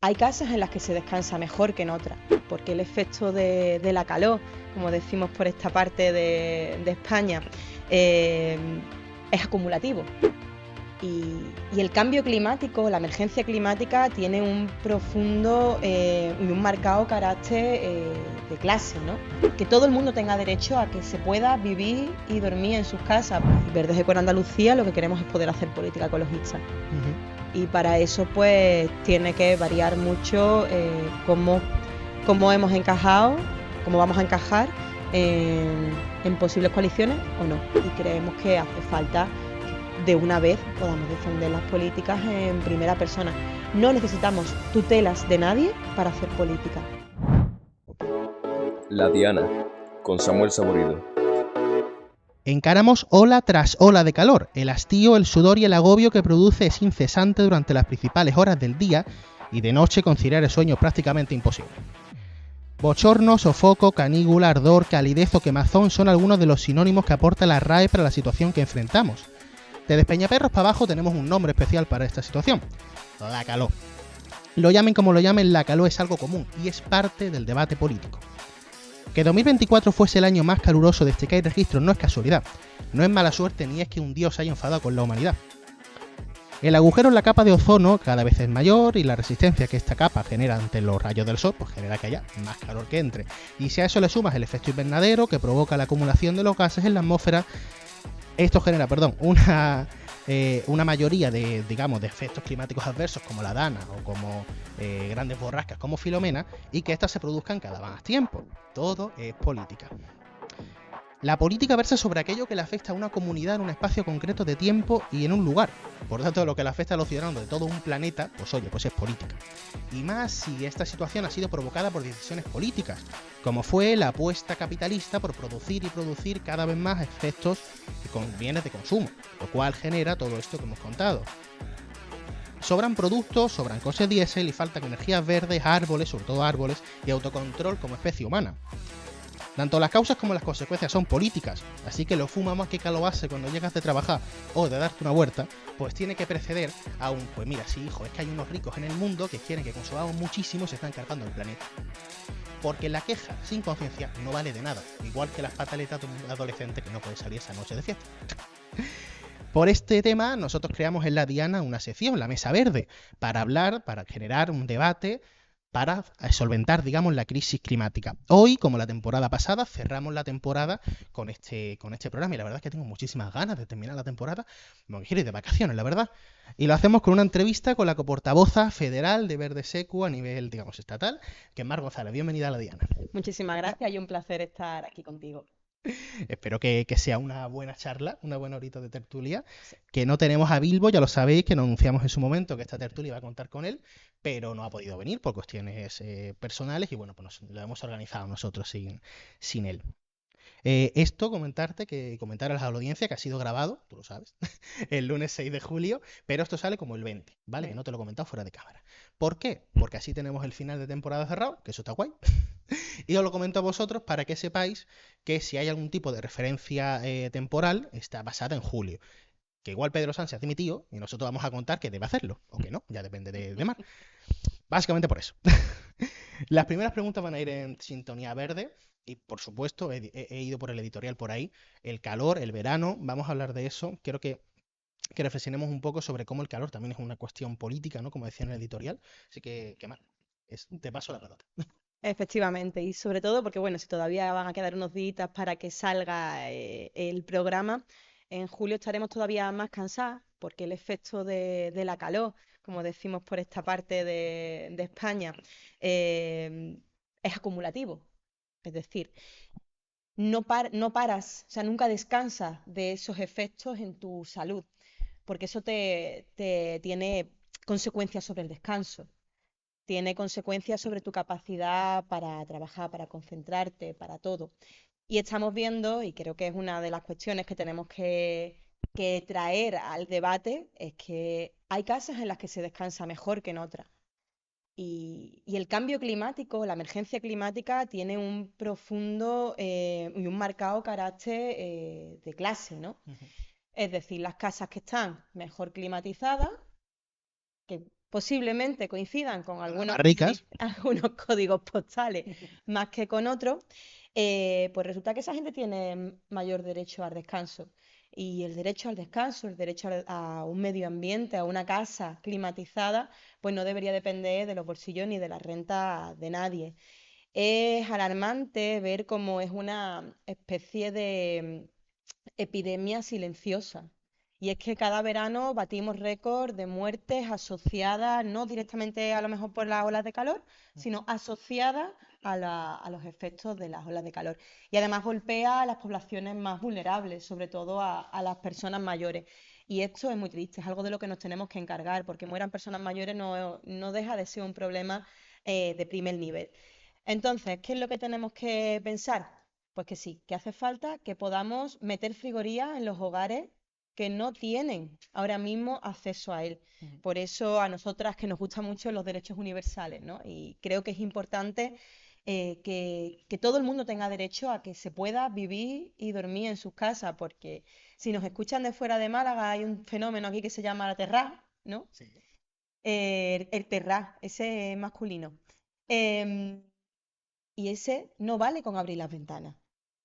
Hay casas en las que se descansa mejor que en otras, porque el efecto de la calor, como decimos por esta parte de España, es acumulativo. Y el cambio climático, la emergencia climática, tiene un profundo y un marcado carácter de clase, ¿no? Que todo el mundo tenga derecho a que se pueda vivir y dormir en sus casas. Verdes Eco en Andalucía lo que queremos es poder hacer política ecologista. Y para eso pues tiene que variar mucho cómo hemos encajado, cómo vamos a encajar en posibles coaliciones o no. Y creemos que hace falta de una vez podamos defender las políticas en primera persona. No necesitamos tutelas de nadie para hacer política. La Diana, con Samuel Saborido. Encaramos ola tras ola de calor. El hastío, el sudor y el agobio que produce es incesante durante las principales horas del día y de noche conciliar el sueño prácticamente imposible. Bochorno, sofoco, canígula, ardor, calidez o quemazón son algunos de los sinónimos que aporta la RAE para la situación que enfrentamos. De Despeñaperros para abajo tenemos un nombre especial para esta situación: la calor. Lo llamen como lo llamen, la calor es algo común y es parte del debate político. Que 2024 fuese el año más caluroso desde que hay registros no es casualidad, no es mala suerte ni es que un dios se haya enfadado con la humanidad. El agujero en la capa de ozono cada vez es mayor y la resistencia que esta capa genera ante los rayos del sol pues genera que haya más calor que entre. Y si a eso le sumas el efecto invernadero que provoca la acumulación de los gases en la atmósfera, esto genera, una mayoría de efectos climáticos adversos como la Dana o como grandes borrascas como Filomena, y que estas se produzcan cada más tiempo. Todo es política. La política versa sobre aquello que le afecta a una comunidad en un espacio concreto de tiempo y en un lugar. Por tanto, lo que le afecta a los ciudadanos de todo un planeta, pues es política. Y más si esta situación ha sido provocada por decisiones políticas, como fue la apuesta capitalista por producir y producir cada vez más efectos con bienes de consumo, lo cual genera todo esto que hemos contado. Sobran productos, sobran coches diésel y faltan energías verdes, árboles, sobre todo árboles, y autocontrol como especie humana. Tanto las causas como las consecuencias son políticas, así que lo fuma más que calobase cuando llegas de trabajar o de darte una huerta, pues tiene que preceder a un, pues mira, sí hijo, es que hay unos ricos en el mundo que quieren que consumamos muchísimo y se están cargando el planeta. Porque la queja sin conciencia no vale de nada, igual que las pataletas de un adolescente que no puede salir esa noche de fiesta. Por este tema, nosotros creamos en La Diana una sección, la Mesa Verde, para hablar, para generar un debate, para solventar, la crisis climática. Hoy, como la temporada pasada, cerramos la temporada con este programa y la verdad es que tengo muchísimas ganas de terminar la temporada. Me quiero ir de vacaciones, la verdad. Y lo hacemos con una entrevista con la coportavoza federal de Verdes Eco a nivel, estatal, que es Mar González. Bienvenida a La Diana. Muchísimas gracias y un placer estar aquí contigo. Espero que sea una buena charla, una buena horita de tertulia. Que no tenemos a Bilbo, ya lo sabéis, que nos anunciamos en su momento que esta tertulia iba a contar con él, pero no ha podido venir por cuestiones personales y bueno, pues lo hemos organizado nosotros sin él. Comentar a la audiencia que ha sido grabado, tú lo sabes, el lunes 6 de julio, pero esto sale como el 20, ¿vale? Que no te lo he comentado fuera de cámara. ¿Por qué? Porque así tenemos el final de temporada cerrado, que eso está guay. Y os lo comento a vosotros para que sepáis que si hay algún tipo de referencia temporal, está basada en julio. Que igual Pedro Sánchez ha dimitido y nosotros vamos a contar que debe hacerlo, o que no, ya depende de Mar. Básicamente por eso. Las primeras preguntas van a ir en sintonía verde y por supuesto he ido por el editorial por ahí. El calor, el verano, vamos a hablar de eso. Quiero que reflexionemos un poco sobre cómo el calor también es una cuestión política, ¿no? Como decía en el editorial. Así que Mar, te paso la pelota. Efectivamente, y sobre todo porque, bueno, si todavía van a quedar unos días para que salga el programa, en julio estaremos todavía más cansados porque el efecto de la calor, como decimos por esta parte de España, es acumulativo. Es decir, no paras, o sea, nunca descansas de esos efectos en tu salud, porque eso te tiene consecuencias sobre el descanso, tiene consecuencias sobre tu capacidad para trabajar, para concentrarte, para todo. Y estamos viendo, y creo que es una de las cuestiones que tenemos que traer al debate, es que hay casas en las que se descansa mejor que en otras. Y el cambio climático, la emergencia climática, tiene un profundo y un marcado carácter de clase, ¿no? Es decir, las casas que están mejor climatizadas, que posiblemente coincidan con algunos, Más ricas. algunos códigos postales más que con otros, pues resulta que esa gente tiene mayor derecho al descanso. Y el derecho al descanso, el derecho a un medio ambiente, a una casa climatizada, pues no debería depender de los bolsillos ni de la renta de nadie. Es alarmante ver cómo es una especie de epidemia silenciosa. Y es que cada verano batimos récord de muertes asociadas, no directamente a lo mejor por las olas de calor, sino asociadas a los efectos de las olas de calor. Y además golpea a las poblaciones más vulnerables, sobre todo a las personas mayores. Y esto es muy triste, es algo de lo que nos tenemos que encargar, porque mueran personas mayores no deja de ser un problema de primer nivel. Entonces, ¿qué es lo que tenemos que pensar? Pues que sí, que hace falta que podamos meter frigorías en los hogares que no tienen ahora mismo acceso a él. Por eso a nosotras que nos gustan mucho los derechos universales, ¿no? Y creo que es importante que todo el mundo tenga derecho a que se pueda vivir y dormir en sus casas, porque si nos escuchan de fuera de Málaga hay un fenómeno aquí que se llama la terra, ¿no? Sí. El terra, ese masculino. Em, y ese no vale con abrir las ventanas.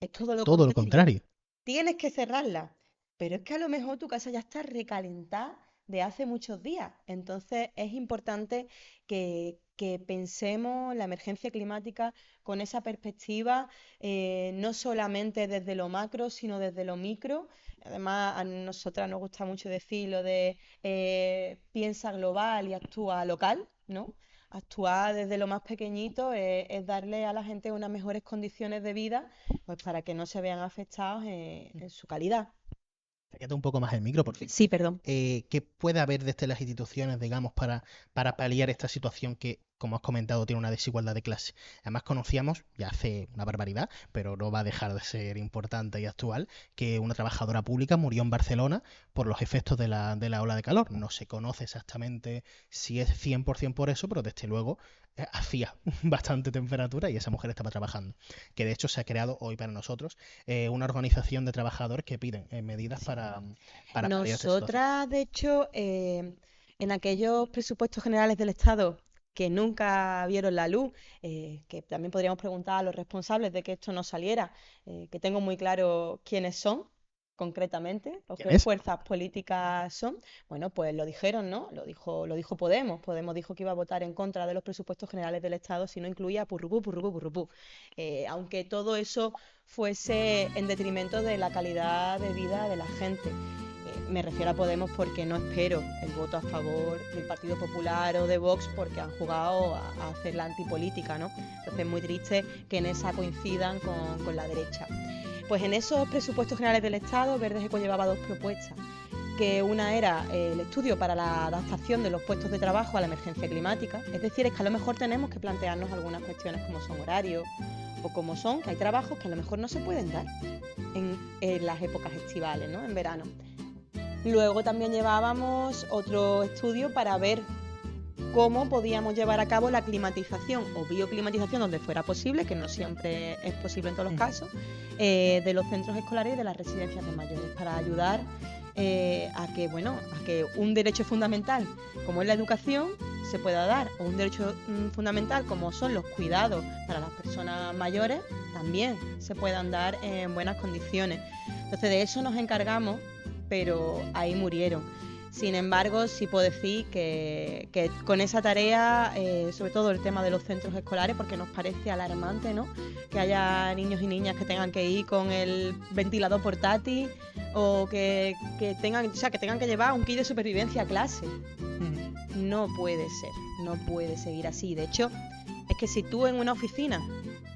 Es todo lo Todo lo contrario. contrario. Tienes que cerrarla. Pero es que a lo mejor tu casa ya está recalentada de hace muchos días. Entonces es importante que pensemos la emergencia climática con esa perspectiva, no solamente desde lo macro, sino desde lo micro. Además, a nosotras nos gusta mucho decir lo de piensa global y actúa local, ¿no? Actuar desde lo más pequeñito es darle a la gente unas mejores condiciones de vida, pues para que no se vean afectados en su calidad. Acércate un poco más el micro, por fin. Sí, perdón. ¿Qué puede haber desde las instituciones, digamos, para paliar esta situación que, como has comentado, tiene una desigualdad de clase? Además, conocíamos, ya hace una barbaridad, pero no va a dejar de ser importante y actual, que una trabajadora pública murió en Barcelona por los efectos de la ola de calor. No se conoce exactamente si es 100% por eso, pero desde luego hacía bastante temperatura y esa mujer estaba trabajando. Que de hecho se ha creado hoy para nosotros una organización de trabajadores que piden medidas para paliar esta situación. Nosotras, de hecho, en aquellos presupuestos generales del Estado que nunca vieron la luz, que también podríamos preguntar a los responsables de que esto no saliera, que tengo muy claro quiénes son concretamente, o ¿Quién qué es? fuerzas políticas son. Bueno, pues lo dijeron, ¿no? Lo dijo Podemos. Podemos dijo que iba a votar en contra de los presupuestos generales del Estado si no incluía purrupú, purrupú, purrupú. Aunque todo eso fuese en detrimento de la calidad de vida de la gente. Me refiero a Podemos porque no espero el voto a favor del Partido Popular o de Vox porque han jugado a hacer la antipolítica, ¿no? Entonces es muy triste que en esa coincidan con la derecha. Pues en esos presupuestos generales del Estado, Verdes Eco llevaba dos propuestas, que una era el estudio para la adaptación de los puestos de trabajo a la emergencia climática. Es decir, es que a lo mejor tenemos que plantearnos algunas cuestiones como son horarios o como son que hay trabajos que a lo mejor no se pueden dar en las épocas estivales, ¿no? En verano. Luego también llevábamos otro estudio para ver cómo podíamos llevar a cabo la climatización o bioclimatización donde fuera posible, que no siempre es posible en todos los casos, de los centros escolares y de las residencias de mayores, para ayudar a que un derecho fundamental como es la educación se pueda dar, o un derecho fundamental como son los cuidados para las personas mayores también se puedan dar en buenas condiciones. Entonces de eso nos encargamos, pero ahí murieron. Sin embargo, sí puedo decir que con esa tarea, sobre todo el tema de los centros escolares, porque nos parece alarmante, ¿no? Que haya niños y niñas que tengan que ir con el ventilador portátil o que tengan que llevar un kit de supervivencia a clase. No puede ser, no puede seguir así. De hecho, es que si tú en una oficina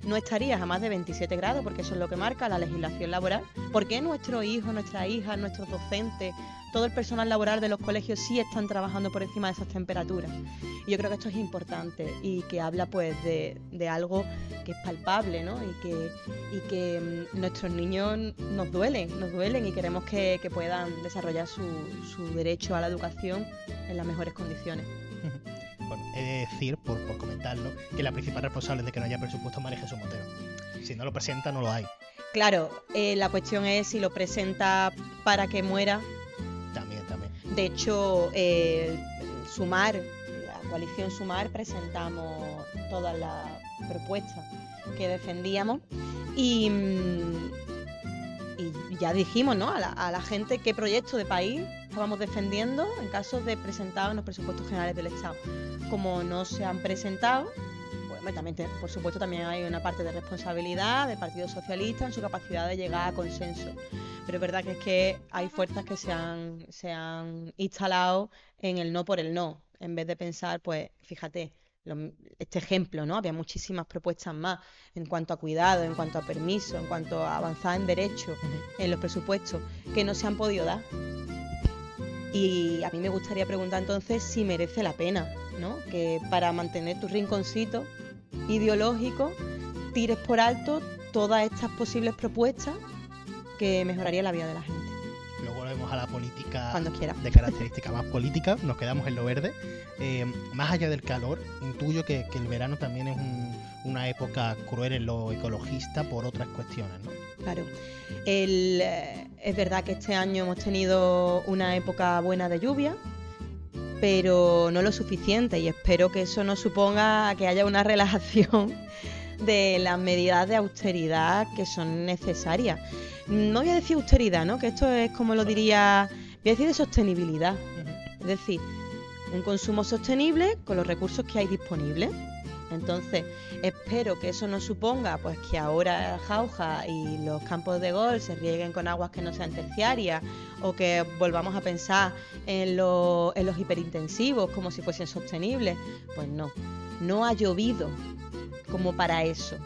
no estarías a más de 27 grados, porque eso es lo que marca la legislación laboral, ¿por qué nuestros hijos, nuestras hijas, nuestros docentes, todo el personal laboral de los colegios sí están trabajando por encima de esas temperaturas? Y yo creo que esto es importante y que habla pues de algo que es palpable, ¿no? Y que nuestros niños nos duelen y queremos que puedan desarrollar su derecho a la educación en las mejores condiciones. Bueno, he de decir, por comentarlo, que la principal responsable de que no haya presupuesto es María Jesús Montero. Si no lo presenta, no lo hay. Claro, la cuestión es si lo presenta para que muera. También. De hecho, Sumar, coalición Sumar presentamos todas las propuestas que defendíamos y, y ya dijimos, ¿no?, a la gente qué proyecto de país estábamos defendiendo en caso de presentar en los presupuestos generales del Estado. Como no se han presentado, pues también, por supuesto, también hay una parte de responsabilidad del Partido Socialista en su capacidad de llegar a consenso. Pero es verdad que es que hay fuerzas que se han instalado en el no por el no, en vez de pensar, pues fíjate, este ejemplo, ¿no? Había muchísimas propuestas más en cuanto a cuidado, en cuanto a permiso, en cuanto a avanzar en derechos, en los presupuestos, que no se han podido dar. Y a mí me gustaría preguntar entonces si merece la pena, ¿no?, que para mantener tu rinconcito ideológico tires por alto todas estas posibles propuestas que mejorarían la vida de la gente. Luego volvemos a la política Cuando quiera. de características más políticas, nos quedamos en lo verde. Más allá del calor, intuyo que el verano también es una época cruel en lo ecologista por otras cuestiones, ¿no? Claro. Es verdad que este año hemos tenido una época buena de lluvia, pero no lo suficiente, y espero que eso no suponga que haya una relajación de las medidas de austeridad que son necesarias. No voy a decir austeridad, ¿no?, que esto es como lo diría, voy a decir de sostenibilidad. Es decir, un consumo sostenible con los recursos que hay disponibles. Entonces, espero que eso no suponga pues que ahora Jauja y los campos de golf se rieguen con aguas que no sean terciarias, o que volvamos a pensar en los hiperintensivos como si fuesen sostenibles. Pues no ha llovido como para eso,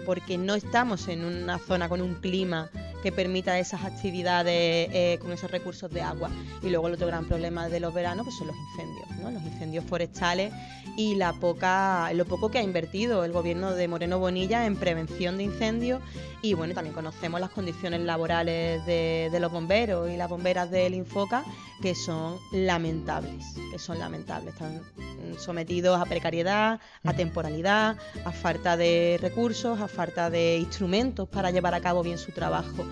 porque no estamos en una zona con un clima que permita esas actividades con esos recursos de agua. Y luego el otro gran problema de los veranos pues son los incendios, ¿no?, los incendios forestales y lo poco que ha invertido el gobierno de Moreno Bonilla en prevención de incendios. Y bueno, también conocemos las condiciones laborales de los bomberos y las bomberas del Infoca, que son lamentables. Están sometidos a precariedad, a temporalidad, a falta de recursos, a falta de instrumentos para llevar a cabo bien su trabajo.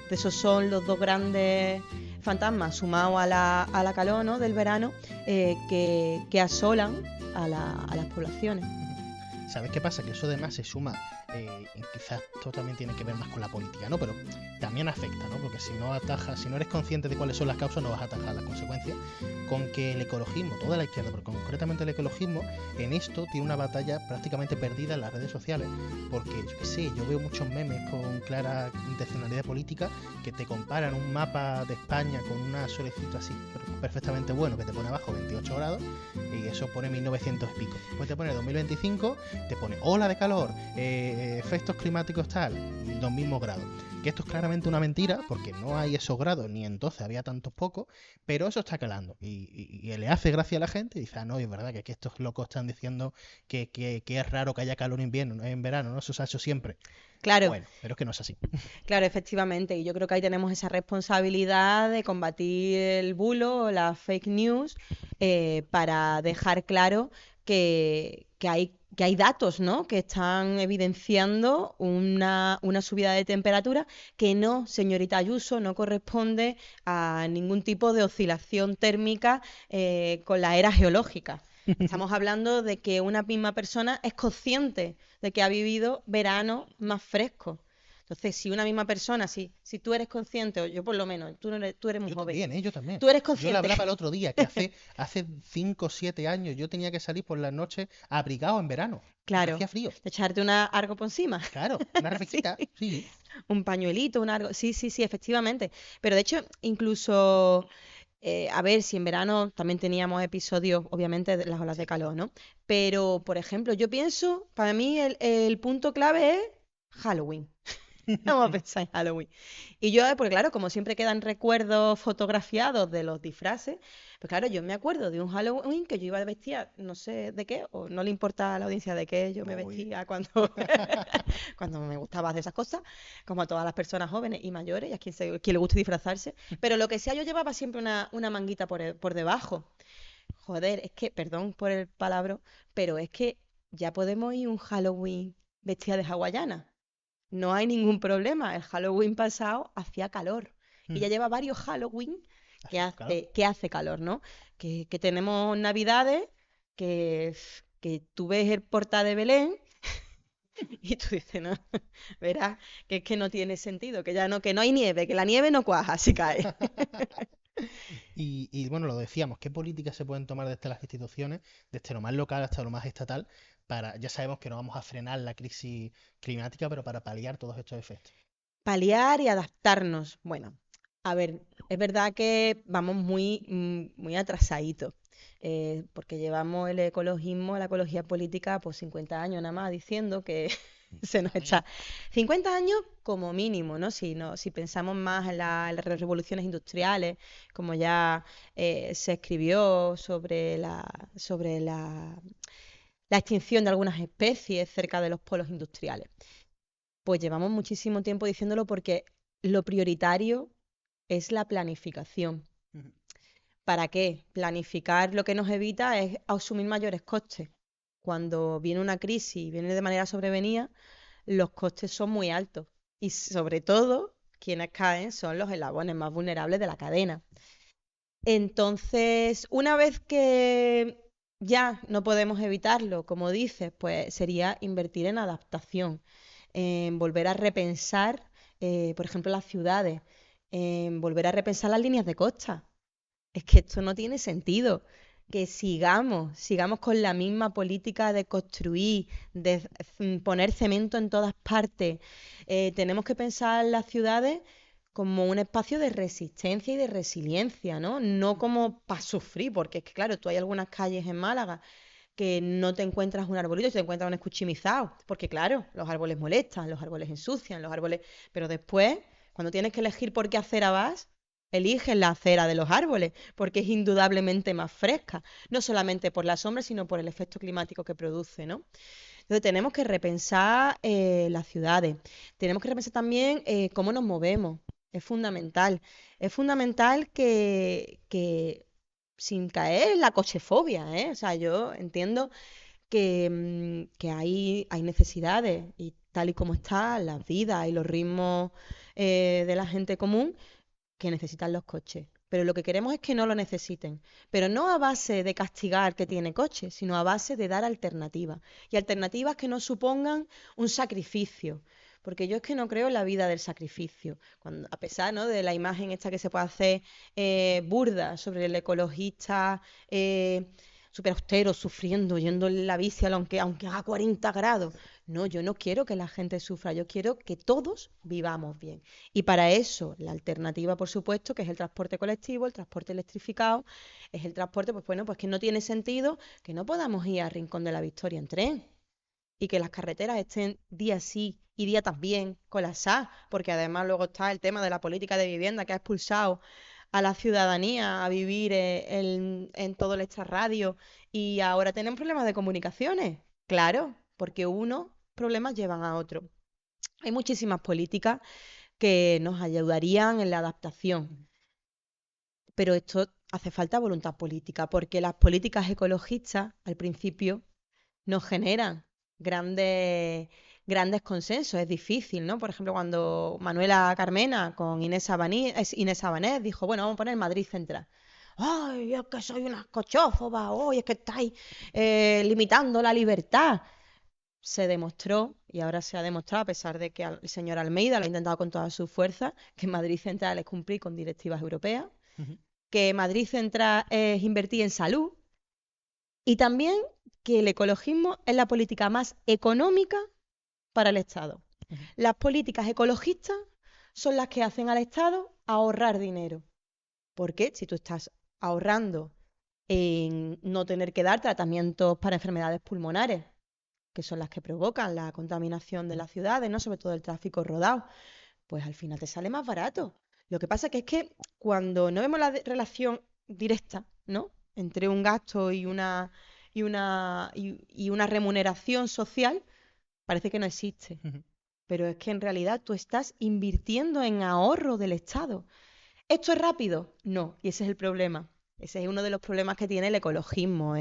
Esos son los dos grandes fantasmas, sumados a la calor, ¿no?, del verano, que asolan a las poblaciones. ¿Sabes qué pasa? Que eso además se suma, y quizás esto también tiene que ver más con la política, ¿no?, pero también afecta, ¿no?, porque si no eres consciente de cuáles son las causas, no vas a atajar las consecuencias, con que el ecologismo, toda la izquierda, pero concretamente el ecologismo, en esto tiene una batalla prácticamente perdida en las redes sociales, porque yo qué sé, yo veo muchos memes con clara intencionalidad política que te comparan un mapa de España con un solecito así perfectamente bueno que te pone abajo 28 grados y eso pone 1900 y pico. Después te pone 2025, te pone ola de calor, efectos climáticos tal, los mismos grados. Que esto es claramente una mentira, porque no hay esos grados, ni entonces había tantos pocos, pero eso está calando. Y le hace gracia a la gente y dice, no, es verdad que estos locos están diciendo que es raro que haya calor en invierno, no en verano, ¿no? Eso se ha hecho siempre. Claro. Bueno, pero es que no es así. Claro, efectivamente, y yo creo que ahí tenemos esa responsabilidad de combatir el bulo, las fake news, para dejar claro que hay datos, ¿no?, que están evidenciando una subida de temperatura que no, señorita Ayuso, no corresponde a ningún tipo de oscilación térmica con la era geológica. Estamos hablando de que una misma persona es consciente de que ha vivido veranos más frescos. Entonces, si una misma persona, si tú eres consciente, o yo por lo menos, tú eres muy joven. También, yo también. Tú eres consciente. Yo le hablaba el otro día que hace 5 o 7 años yo tenía que salir por las noches abrigado en verano. Claro. Hacía frío. De echarte una algo por encima. Claro, una refresquita, sí. Un pañuelito, algo. Sí, efectivamente. Pero de hecho, incluso, a ver, si en verano también teníamos episodios, obviamente, de las olas de calor, ¿no? Pero, por ejemplo, yo pienso, para mí el punto clave es Halloween. Vamos a pensar en Halloween. Y yo, porque claro, como siempre quedan recuerdos fotografiados de los disfraces, pues claro, yo me acuerdo de un Halloween que yo iba vestida, no sé de qué, o no le importa a la audiencia de qué yo me vestía cuando, cuando me gustaba hacer esas cosas, como a todas las personas jóvenes y mayores, y a quien le guste disfrazarse. Pero lo que sea, yo llevaba siempre una manguita por debajo. Joder, es que, perdón por el palabra, pero es que ya podemos ir un Halloween vestida de hawaiana. No hay ningún problema. El Halloween pasado hacía calor. Y ya lleva varios Halloween que hace calor, ¿no? Que tenemos Navidades que tú ves el Portal de Belén y tú dices, no, verás, que es que no tiene sentido, que ya no, que no hay nieve, que la nieve no cuaja si cae. Y bueno, lo decíamos, ¿qué políticas se pueden tomar desde las instituciones, desde lo más local hasta lo más estatal, para, ya sabemos que no vamos a frenar la crisis climática, pero para paliar todos estos efectos? Paliar y adaptarnos. Bueno, a ver, es verdad que vamos muy atrasaditos, porque llevamos el ecologismo, la ecología política, pues 50 años nada más diciendo que se nos echa 50 años como mínimo, ¿no? Si pensamos más en las revoluciones industriales, como ya se escribió sobre la extinción de algunas especies cerca de los polos industriales. Pues llevamos muchísimo tiempo diciéndolo porque lo prioritario es la planificación. Ujú. ¿Para qué? Planificar lo que nos evita es asumir mayores costes. Cuando viene una crisis y viene de manera sobrevenida, los costes son muy altos. Y sobre todo, quienes caen son los eslabones más vulnerables de la cadena. Entonces, una vez que ya no podemos evitarlo, como dices, pues sería invertir en adaptación, en volver a repensar, por ejemplo, las ciudades, en volver a repensar las líneas de costa. Es que esto no tiene sentido. Que sigamos con la misma política de construir, de poner cemento en todas partes. Tenemos que pensar las ciudades como un espacio de resistencia y de resiliencia, ¿no? No como para sufrir, porque es que, claro, tú hay algunas calles en Málaga que no te encuentras un arbolito, te encuentras un escuchimizado, porque claro, los árboles molestan, los árboles ensucian, los árboles, pero después, cuando tienes que elegir por qué acera vas, eliges la acera de los árboles, porque es indudablemente más fresca, no solamente por la sombra, sino por el efecto climático que produce, ¿no? Entonces tenemos que repensar las ciudades, tenemos que repensar también cómo nos movemos, es fundamental. Es fundamental que sin caer en la cochefobia, ¿eh? O sea, yo entiendo que hay necesidades y tal y como está la vida y los ritmos de la gente común que necesitan los coches. Pero lo que queremos es que no lo necesiten. Pero no a base de castigar que tiene coche, sino a base de dar alternativas. Y alternativas que no supongan un sacrificio. Porque yo es que no creo en la vida del sacrificio. A pesar, ¿no?, de la imagen esta que se puede hacer burda sobre el ecologista súper austero, sufriendo, yendo en la bici aunque haga 40 grados. No, yo no quiero que la gente sufra, yo quiero que todos vivamos bien. Y para eso, la alternativa, por supuesto, que es el transporte colectivo, el transporte electrificado, es el transporte, pues bueno, pues que no tiene sentido que no podamos ir a Rincón de la Victoria en tren y que las carreteras estén día sí y día también colapsadas, porque además luego está el tema de la política de vivienda que ha expulsado a la ciudadanía a vivir en todo el extrarradio y ahora tenemos problemas de comunicaciones. Claro, porque unos problemas llevan a otros. Hay muchísimas políticas que nos ayudarían en la adaptación. Pero esto hace falta voluntad política, porque las políticas ecologistas al principio no generan grandes consensos. Es difícil, ¿no? Por ejemplo, cuando Manuela Carmena con Inés Sabanés dijo, bueno, vamos a poner Madrid Central. ¡Ay, es que soy una cochófoba! ¡Ay, es que estáis limitando la libertad! Se demostró, y ahora se ha demostrado, a pesar de que el señor Almeida lo ha intentado con todas sus fuerzas, que Madrid Central es cumplir con directivas europeas, Ujú. que Madrid Central es invertir en salud y también que el ecologismo es la política más económica para el Estado. Ujú. Las políticas ecologistas son las que hacen al Estado ahorrar dinero. Porque si tú estás ahorrando en no tener que dar tratamientos para enfermedades pulmonares, que son las que provocan la contaminación de las ciudades, ¿no? Sobre todo el tráfico rodado, pues al final te sale más barato. Lo que pasa que es que cuando no vemos la relación directa, ¿no?, entre un gasto y una remuneración social, parece que no existe. Ujú. Pero es que en realidad tú estás invirtiendo en ahorro del Estado. ¿Esto es rápido? No, y ese es el problema. Ese es uno de los problemas que tiene el ecologismo,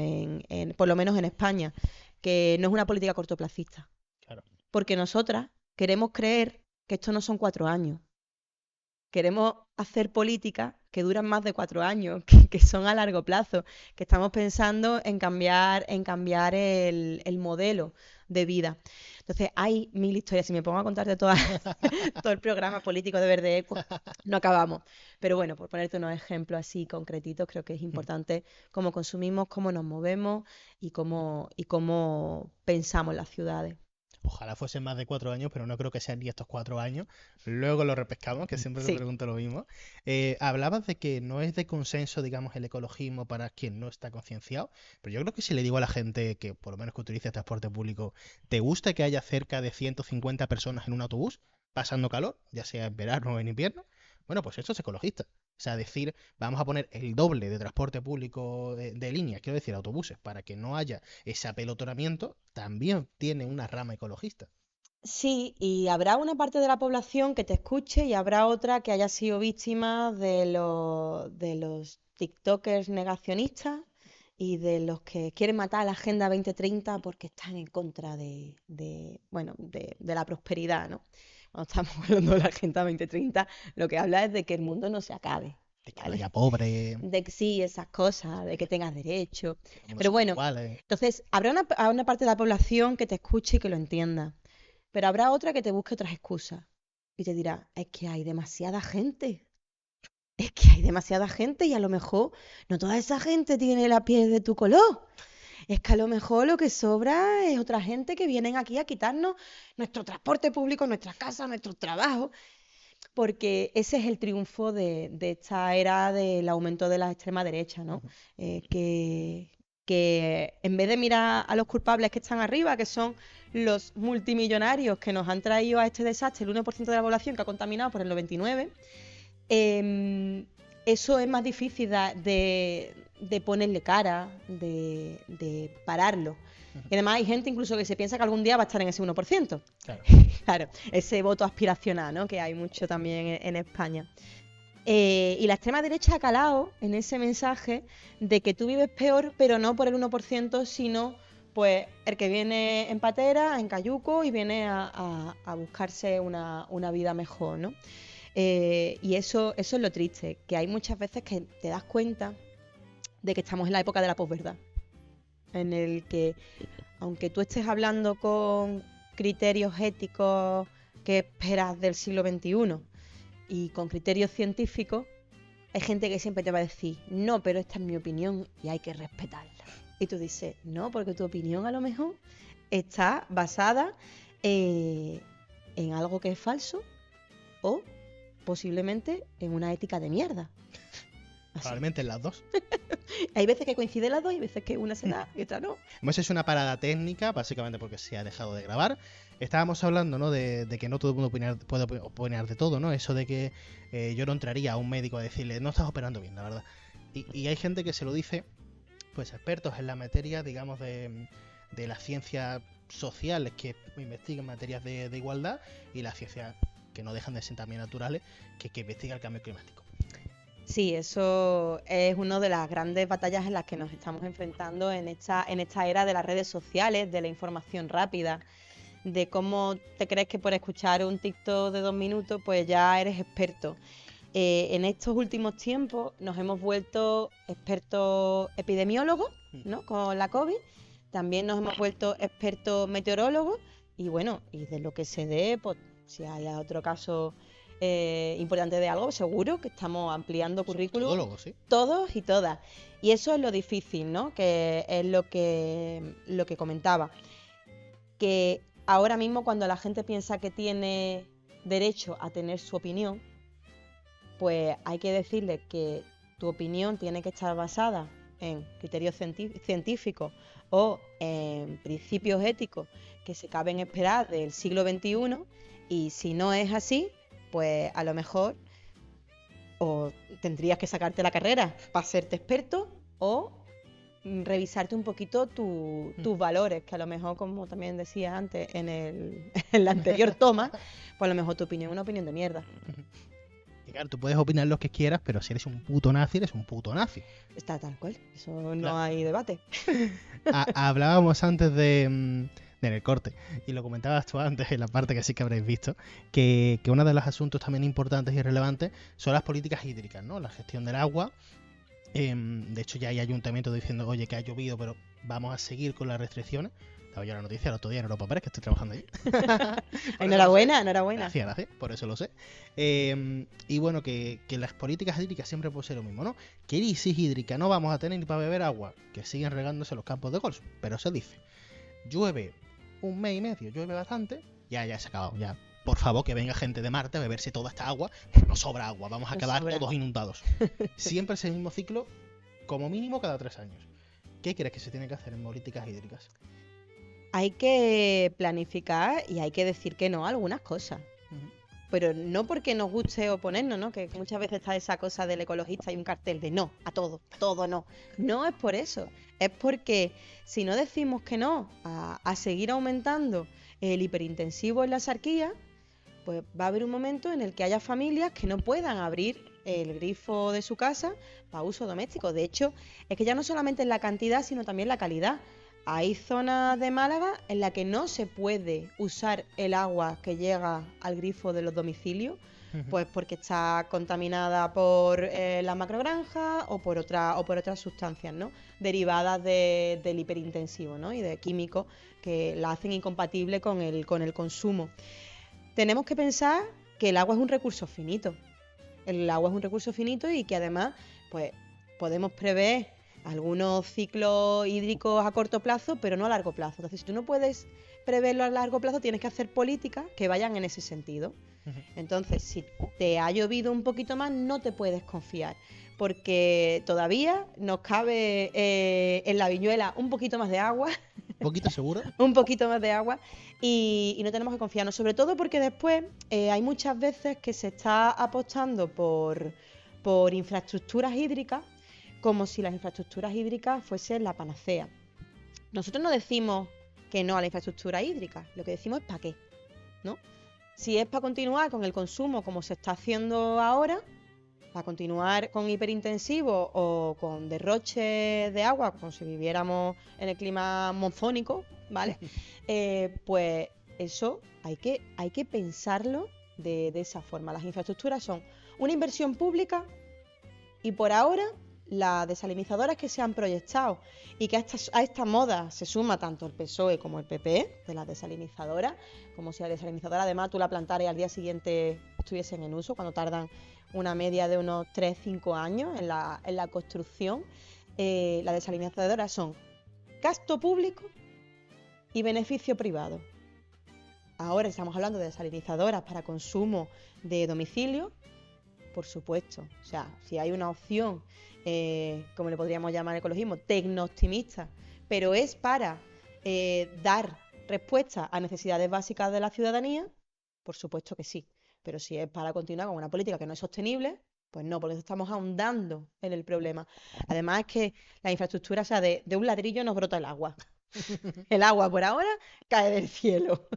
por lo menos en España, que no es una política cortoplacista. Claro. Porque nosotras queremos creer que esto no son 4 años. Queremos hacer política que duran más de 4 años, que son a largo plazo, que estamos pensando en cambiar el modelo de vida. Entonces, hay 1000 historias. Si me pongo a contarte todo el programa político de Verde Eco, no acabamos. Pero bueno, por ponerte unos ejemplos así concretitos, creo que es importante cómo consumimos, cómo nos movemos y cómo pensamos las ciudades. Ojalá fuesen más de 4 años, pero no creo que sean ni estos 4 años. Luego lo repescamos, que siempre te Sí. pregunto lo mismo. Hablabas de que no es de consenso, digamos, el ecologismo para quien no está concienciado, pero yo creo que si le digo a la gente que, por lo menos que utilice el transporte público, ¿te gusta que haya cerca de 150 personas en un autobús pasando calor, ya sea en verano o en invierno? Bueno, pues eso es ecologista. O sea, decir, vamos a poner el doble de transporte público de línea, quiero decir, autobuses, para que no haya ese apelotonamiento, también tiene una rama ecologista. Sí, y habrá una parte de la población que te escuche y habrá otra que haya sido víctima de los TikTokers negacionistas y de los que quieren matar a la Agenda 2030 porque están en contra bueno, de la prosperidad, ¿no? Cuando estamos hablando de la Agenda 2030, lo que habla es de que el mundo no se acabe, De que no ¿vale? haya pobre, De que sí, esas cosas, de que tengas derecho. no Pero somos bueno, iguales. entonces habrá una parte de la población que te escuche y que lo entienda. Pero habrá otra que te busque otras excusas y te dirá, es que hay demasiada gente. Es que hay demasiada gente y a lo mejor no toda esa gente tiene la piel de tu color. Es que a lo mejor lo que sobra es otra gente que vienen aquí a quitarnos nuestro transporte público, nuestras casas, nuestros trabajos, porque ese es el triunfo de esta era del aumento de la extrema derecha, ¿no? Que en vez de mirar a los culpables que están arriba, que son los multimillonarios que nos han traído a este desastre, el 1% de la población que ha contaminado por el 99%, eso es más difícil de ponerle cara, de pararlo. Y además hay gente incluso que se piensa que algún día va a estar en ese 1%. Claro. Claro, ese voto aspiracional, ¿no? Que hay mucho también en España. Y la extrema derecha ha calado en ese mensaje de que tú vives peor, pero no por el 1%, sino pues el que viene en patera, en cayuco y viene a buscarse una vida mejor, ¿no? Y eso es lo triste, que hay muchas veces que te das cuenta de que estamos en la época de la posverdad, en el que aunque tú estés hablando con criterios éticos que esperas del siglo XXI y con criterios científicos, hay gente que siempre te va a decir, no, pero esta es mi opinión y hay que respetarla. Y tú dices, no, porque tu opinión a lo mejor está basada en algo que es falso o posiblemente en una ética de mierda. Así. Probablemente en las dos. Hay veces que coinciden las dos y hay veces que una se da y otra no. Hemos hecho una parada técnica, básicamente porque se ha dejado de grabar. Estábamos hablando, ¿no? de que no todo el mundo puede opinar de todo, ¿no? Eso de que yo no entraría a un médico a decirle, no estás operando bien, la verdad. Y hay gente que se lo dice, pues expertos en la materia, digamos, de las ciencias sociales que investigan materias de igualdad y las ciencias que no dejan de ser también naturales, que investigan el cambio climático. Sí, eso es una de las grandes batallas en las que nos estamos enfrentando en esta era de las redes sociales, de la información rápida, de cómo te crees que por escuchar un TikTok de 2 minutos pues ya eres experto. En estos últimos tiempos nos hemos vuelto expertos epidemiólogos, ¿no? Con la COVID, también nos hemos vuelto expertos meteorólogos y bueno, y de lo que se dé, pues si hay otro caso importante de algo, seguro que estamos ampliando currículum, ¿Sí? Todos y todas. Y eso es lo difícil, ¿no? Que es lo que comentaba. Que ahora mismo cuando la gente piensa que tiene derecho a tener su opinión, pues hay que decirle que tu opinión tiene que estar basada en criterios científicos o en principios éticos que se caben esperar del siglo XXI, y si no es así, pues a lo mejor o tendrías que sacarte la carrera para serte experto o revisarte un poquito tus valores, que a lo mejor, como también decía antes en la anterior toma, pues a lo mejor tu opinión es una opinión de mierda. Y claro, tú puedes opinar lo que quieras, pero si eres un puto nazi, eres un puto nazi. Está tal cual, eso no Claro. hay debate. Hablábamos antes de en el corte. Y lo comentabas tú antes, en la parte que sí que habréis visto, que uno de los asuntos también importantes y relevantes son las políticas hídricas, ¿no? La gestión del agua. De hecho, ya hay ayuntamientos diciendo, oye, que ha llovido, pero vamos a seguir con las restricciones. Estaba yo la noticia el otro día en Europa Press, que estoy trabajando ahí. Enhorabuena, enhorabuena. Gracias, por eso lo sé. Y bueno, que las políticas hídricas siempre puede ser lo mismo, ¿no? Crisis hídrica, no vamos a tener ni para beber agua, que siguen regándose los campos de golf. Pero se dice, llueve un mes y medio, llueve bastante, ya se ha acabado, ya. Por favor, que venga gente de Marte a beberse toda esta agua, que no sobra agua, vamos a quedar todos inundados. Siempre es el mismo ciclo, como mínimo cada 3 años. ¿Qué crees que se tiene que hacer en políticas hídricas? Hay que planificar y hay que decir que no a algunas cosas. Pero no porque nos guste oponernos, ¿no? Que muchas veces está esa cosa del ecologista y un cartel de no, a todo no. No es por eso, es porque si no decimos que no a seguir aumentando el hiperintensivo en la sequía, pues va a haber un momento en el que haya familias que no puedan abrir el grifo de su casa para uso doméstico. De hecho, es que ya no solamente es la cantidad, sino también la calidad. Hay zonas de Málaga en las que no se puede usar el agua que llega al grifo de los domicilios, pues porque está contaminada por las macrogranjas o por otras sustancias, ¿no? Derivadas del hiperintensivo, ¿no? Y de químicos que la hacen incompatible con el consumo. Tenemos que pensar que el agua es un recurso finito. El agua es un recurso finito y que además, pues, podemos prever algunos ciclos hídricos a corto plazo, pero no a largo plazo. Entonces, si tú no puedes preverlo a largo plazo, tienes que hacer políticas que vayan en ese sentido. Entonces, si te ha llovido un poquito más, no te puedes confiar, porque todavía nos cabe en la viñuela un poquito más de agua. ¿Un poquito seguro? Un poquito más de agua y no tenemos que confiarnos, sobre todo porque después hay muchas veces que se está apostando por infraestructuras hídricas como si las infraestructuras hídricas fuesen la panacea. Nosotros no decimos que no a la infraestructura hídrica, lo que decimos es para qué, ¿no? Si es para continuar con el consumo como se está haciendo ahora, para continuar con hiperintensivo o con derroche de agua, como si viviéramos en el clima monzónico, ¿vale? Pues eso hay que pensarlo de esa forma. Las infraestructuras son una inversión pública y por ahora las desalinizadoras que se han proyectado y que a esta moda se suma tanto el PSOE como el PP de las desalinizadoras, como si la desalinizadora además tú la plantaras y al día siguiente estuviesen en uso, cuando tardan una media de unos 3-5 años en la construcción. Las desalinizadoras son gasto público y beneficio privado. Ahora estamos hablando de desalinizadoras para consumo de domicilio, por supuesto. O sea, si hay una opción, como le podríamos llamar ecologismo, tecno-optimista, pero es para dar respuesta a necesidades básicas de la ciudadanía, por supuesto que sí. Pero si es para continuar con una política que no es sostenible, pues no, porque estamos ahondando en el problema. Además es que la infraestructura, o sea, de un ladrillo nos brota el agua. El agua por ahora cae del cielo.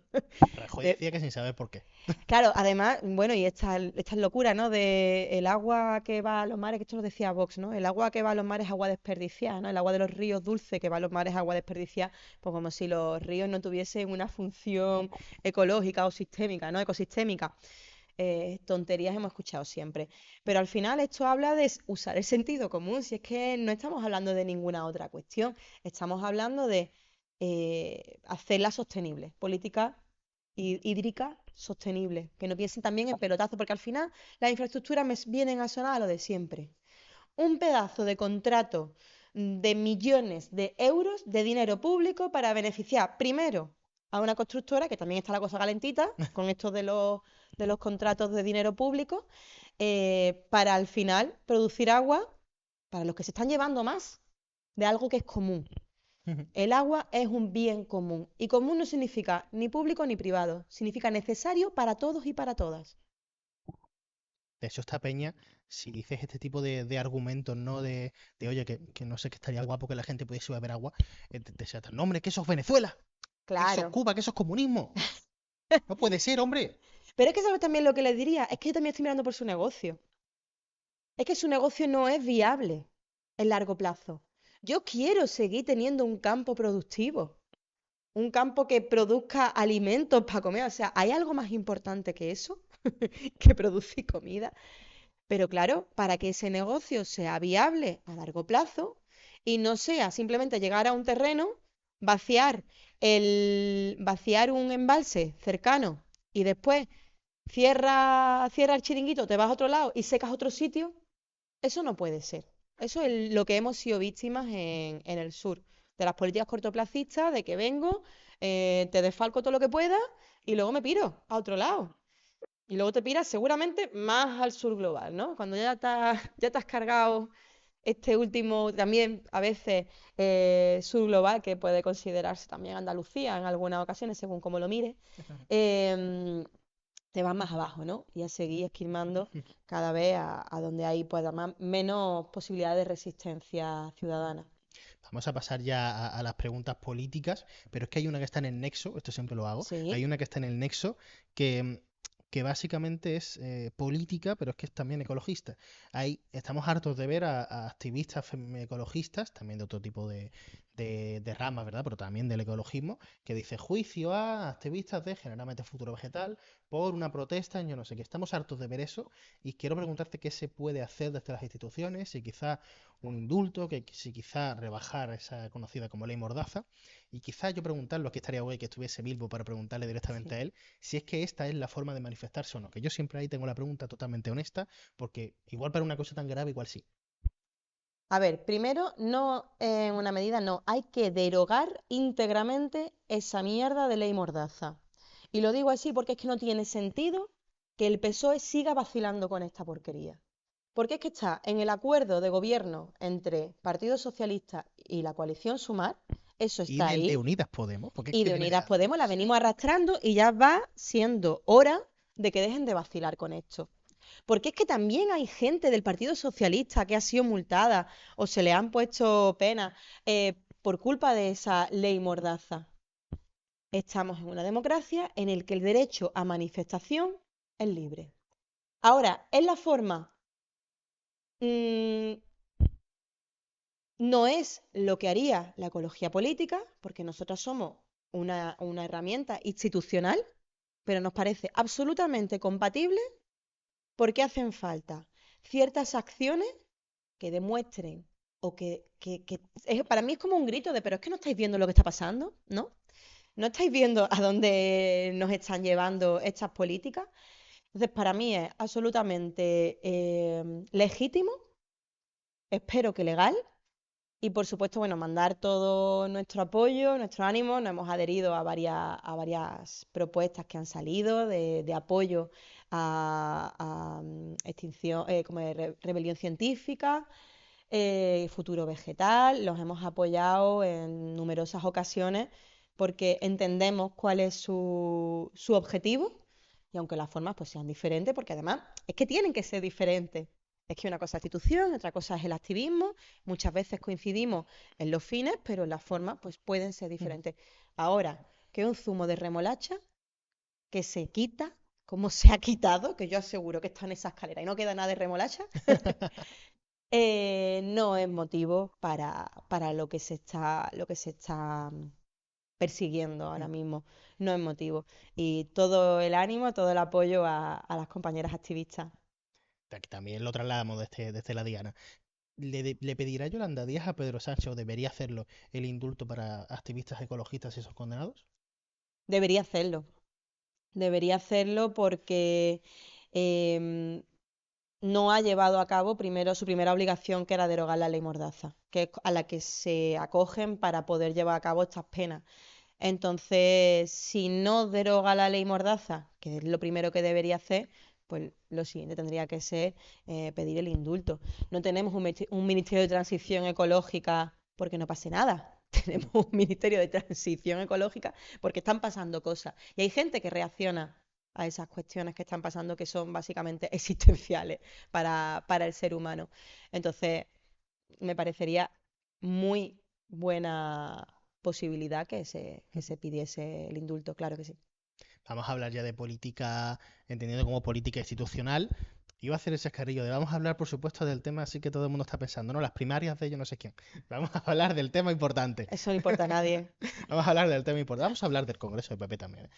Rajoy decía que sin saber por qué. Claro, además, bueno, y esta locura, ¿no? De el agua que va a los mares, que esto lo decía Vox, ¿no? El agua que va a los mares es agua desperdiciada, ¿no? El agua de los ríos dulce que va a los mares es agua desperdiciada, pues como si los ríos no tuviesen una función ecológica o sistémica, ¿no? Ecosistémica. Tonterías hemos escuchado siempre. Pero al final esto habla de usar el sentido común, si es que no estamos hablando de ninguna otra cuestión, estamos hablando de hacerla sostenible, política hídrica sostenible, que no piensen también en pelotazo, porque al final las infraestructuras me vienen a sonar a lo de siempre. Un pedazo de contrato de millones de euros de dinero público para beneficiar primero a una constructora, que también está la cosa calentita con esto de los contratos de dinero público, para al final producir agua para los que se están llevando más de algo que es común. El agua es un bien común y común no significa ni público ni privado, significa necesario para todos y para todas. De hecho, esta peña, si dices este tipo de argumentos, ¿no? De oye, que no sé, que estaría guapo que la gente pudiese beber agua, te saltan, no, hombre, que eso es Venezuela, que eso es Claro. Cuba, que eso es comunismo. No puede ser, hombre. Pero es que sabes también lo que les diría, es que yo también estoy mirando por su negocio. Es que su negocio no es viable en largo plazo. Yo quiero seguir teniendo un campo productivo. un campo que produzca alimentos para comer. O sea, ¿hay algo más importante que eso? Que producir comida. Pero claro, para que ese negocio sea viable a largo plazo y no sea simplemente llegar a un terreno, vaciar vaciar un embalse cercano y después cierra el chiringuito, te vas a otro lado y secas otro sitio, eso no puede ser. Eso es lo que hemos sido víctimas en el sur, de las políticas cortoplacistas, de que vengo, te desfalco todo lo que pueda y luego me piro a otro lado. Y luego te piras seguramente más al sur global, ¿no? Cuando ya te has cargado este último, también a veces sur global, que puede considerarse también Andalucía en algunas ocasiones, según como lo mires, em, te vas más abajo, ¿no? Y a seguir esquilmando cada vez a donde hay pues, además, menos posibilidades de resistencia ciudadana. Vamos a pasar ya a las preguntas políticas, pero es que hay una que está en el nexo, esto siempre lo hago, hay Sí, una que está en el nexo que, que básicamente es política, pero es que es también ecologista. Estamos hartos de ver a activistas ecologistas, también de otro tipo de ramas, ¿verdad? Pero también del ecologismo, que dice juicio a activistas de generalmente futuro vegetal por una protesta en yo no sé qué. Estamos hartos de ver eso y quiero preguntarte qué se puede hacer desde las instituciones y quizás un indulto, que si quizá rebajar esa conocida como ley Mordaza, y quizá yo preguntarlo, aquí estaría guay que estuviese Bilbo para preguntarle directamente sí. a él, si es que esta es la forma de manifestarse o no, que yo siempre ahí tengo la pregunta totalmente honesta, porque igual para una cosa tan grave, igual sí. A ver, primero, no en una medida, no, hay que derogar íntegramente esa mierda de ley Mordaza. Y lo digo así porque es que no tiene sentido que el PSOE siga vacilando con esta porquería. Porque es que está en el acuerdo de gobierno entre Partido Socialista y la coalición Sumar, eso Y está de ahí, Unidas Podemos, porque es y que de viene Unidas Podemos la venimos arrastrando y ya va siendo hora de que dejen de vacilar con esto. Porque es que también hay gente del Partido Socialista que ha sido multada o se le han puesto penas por culpa de esa ley Mordaza. Estamos en una democracia en la que el derecho a manifestación es libre. Ahora, ¿es la forma? Mm, no es lo que haría la ecología política, porque nosotros somos una herramienta institucional, pero nos parece absolutamente compatible porque hacen falta ciertas acciones que demuestren o para mí es como un grito de, pero es que no estáis viendo lo que está pasando, ¿no? ¿No estáis viendo a dónde nos están llevando estas políticas? Entonces, para mí es absolutamente legítimo, espero que legal, y por supuesto, bueno, mandar todo nuestro apoyo, nuestro ánimo. Nos hemos adherido a varias propuestas que han salido de apoyo a extinción, como rebelión científica, futuro vegetal. Los hemos apoyado en numerosas ocasiones porque entendemos cuál es su objetivo y aunque las formas pues sean diferentes, porque además es que tienen que ser diferentes. Es que una cosa es la institución, otra cosa es el activismo. Muchas veces coincidimos en los fines, pero en las formas pues pueden ser diferentes. Ahora, que un zumo de remolacha que se quita, como se ha quitado, que yo aseguro que está en esa escalera y no queda nada de remolacha, no es motivo para lo que se está persiguiendo ahora mismo. No es motivo. Y todo el ánimo, todo el apoyo a las compañeras activistas. También lo trasladamos desde la Diana. ¿Le pedirá Yolanda Díaz a Pedro Sánchez, o debería hacerlo, el indulto para activistas ecologistas y esos condenados? Debería hacerlo. Debería hacerlo porque em, no ha llevado a cabo primero su primera obligación, que era derogar la ley Mordaza, que es a la que se acogen para poder llevar a cabo estas penas. Entonces, si no deroga la ley Mordaza, que es lo primero que debería hacer, pues lo siguiente tendría que ser pedir el indulto. No tenemos un ministerio de transición ecológica porque no pase nada. Tenemos un ministerio de transición ecológica porque están pasando cosas. Y hay gente que reacciona a esas cuestiones que están pasando que son básicamente existenciales para el ser humano. Entonces, me parecería muy buena posibilidad que se pidiese el indulto, claro que sí. Vamos a hablar ya de política, entendiendo como política institucional. Iba a hacer ese escarrillo de vamos a hablar, por supuesto, del tema así que todo el mundo está pensando, ¿no? Las primarias de yo no sé quién. Vamos a hablar del tema importante. Eso no importa a nadie. Vamos a hablar del tema importante. Vamos a hablar del Congreso de PP también.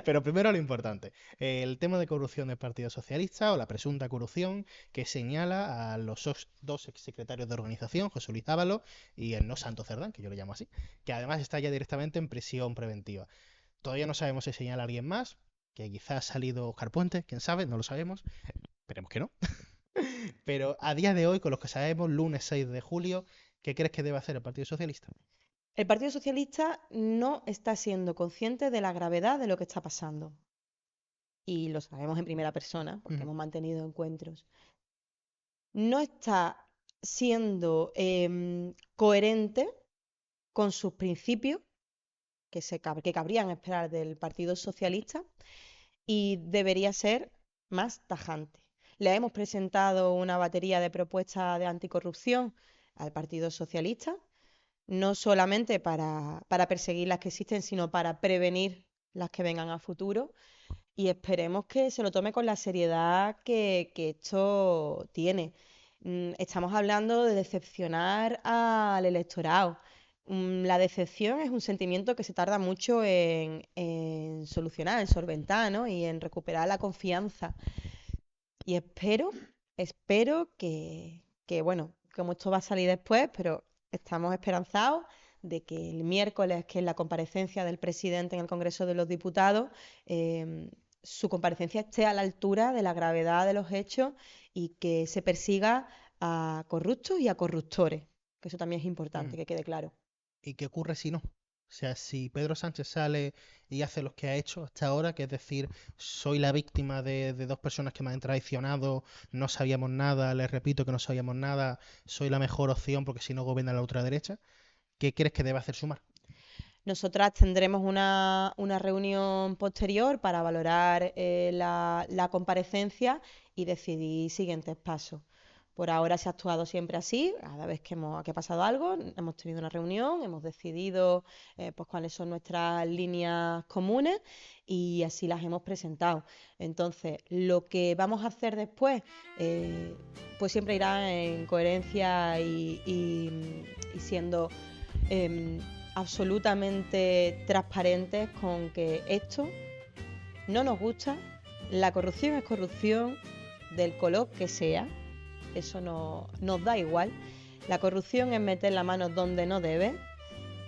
Pero primero lo importante. El tema de corrupción del Partido Socialista o la presunta corrupción que señala a los dos exsecretarios de organización, José Luis Ábalos y el no Santo Cerdán, que yo le llamo así, que además está ya directamente en prisión preventiva. Todavía no sabemos si señala a alguien más, que quizás ha salido Óscar Puente, quién sabe, no lo sabemos. Esperemos que no. Pero a día de hoy, con lo que sabemos, lunes 6 de julio, ¿qué crees que debe hacer el Partido Socialista? El Partido Socialista no está siendo consciente de la gravedad de lo que está pasando. Y lo sabemos en primera persona, porque hemos mantenido encuentros. No está siendo coherente con sus principios, que cabrían esperar del Partido Socialista, y debería ser más tajante. Le hemos presentado una batería de propuestas de anticorrupción al Partido Socialista, no solamente para perseguir las que existen, sino para prevenir las que vengan a futuro. Y esperemos que se lo tome con la seriedad que esto tiene. Estamos hablando de decepcionar al electorado. La decepción es un sentimiento que se tarda mucho en solucionar, en solventar, ¿no? Y en recuperar la confianza. Y espero que, bueno, como esto va a salir después, pero estamos esperanzados de que el miércoles, que es la comparecencia del presidente en el Congreso de los Diputados, su comparecencia esté a la altura de la gravedad de los hechos y que se persiga a corruptos y a corruptores, que eso también es importante, que quede claro. ¿Y qué ocurre si no? O sea, si Pedro Sánchez sale y hace lo que ha hecho hasta ahora, que es decir, soy la víctima de dos personas que me han traicionado, no sabíamos nada, les repito que no sabíamos nada, soy la mejor opción porque si no gobierna la ultraderecha, ¿qué crees que debe hacer Sumar? Nosotras tendremos una reunión posterior para valorar la comparecencia y decidir siguientes pasos. Por ahora se ha actuado siempre así, cada vez que ha pasado algo, hemos tenido una reunión, hemos decidido pues cuáles son nuestras líneas comunes y así las hemos presentado. Entonces, lo que vamos a hacer después, pues siempre irá en coherencia y siendo absolutamente transparentes con que esto no nos gusta, la corrupción es corrupción del color que sea. Eso nos da igual. La corrupción es meter la mano donde no debe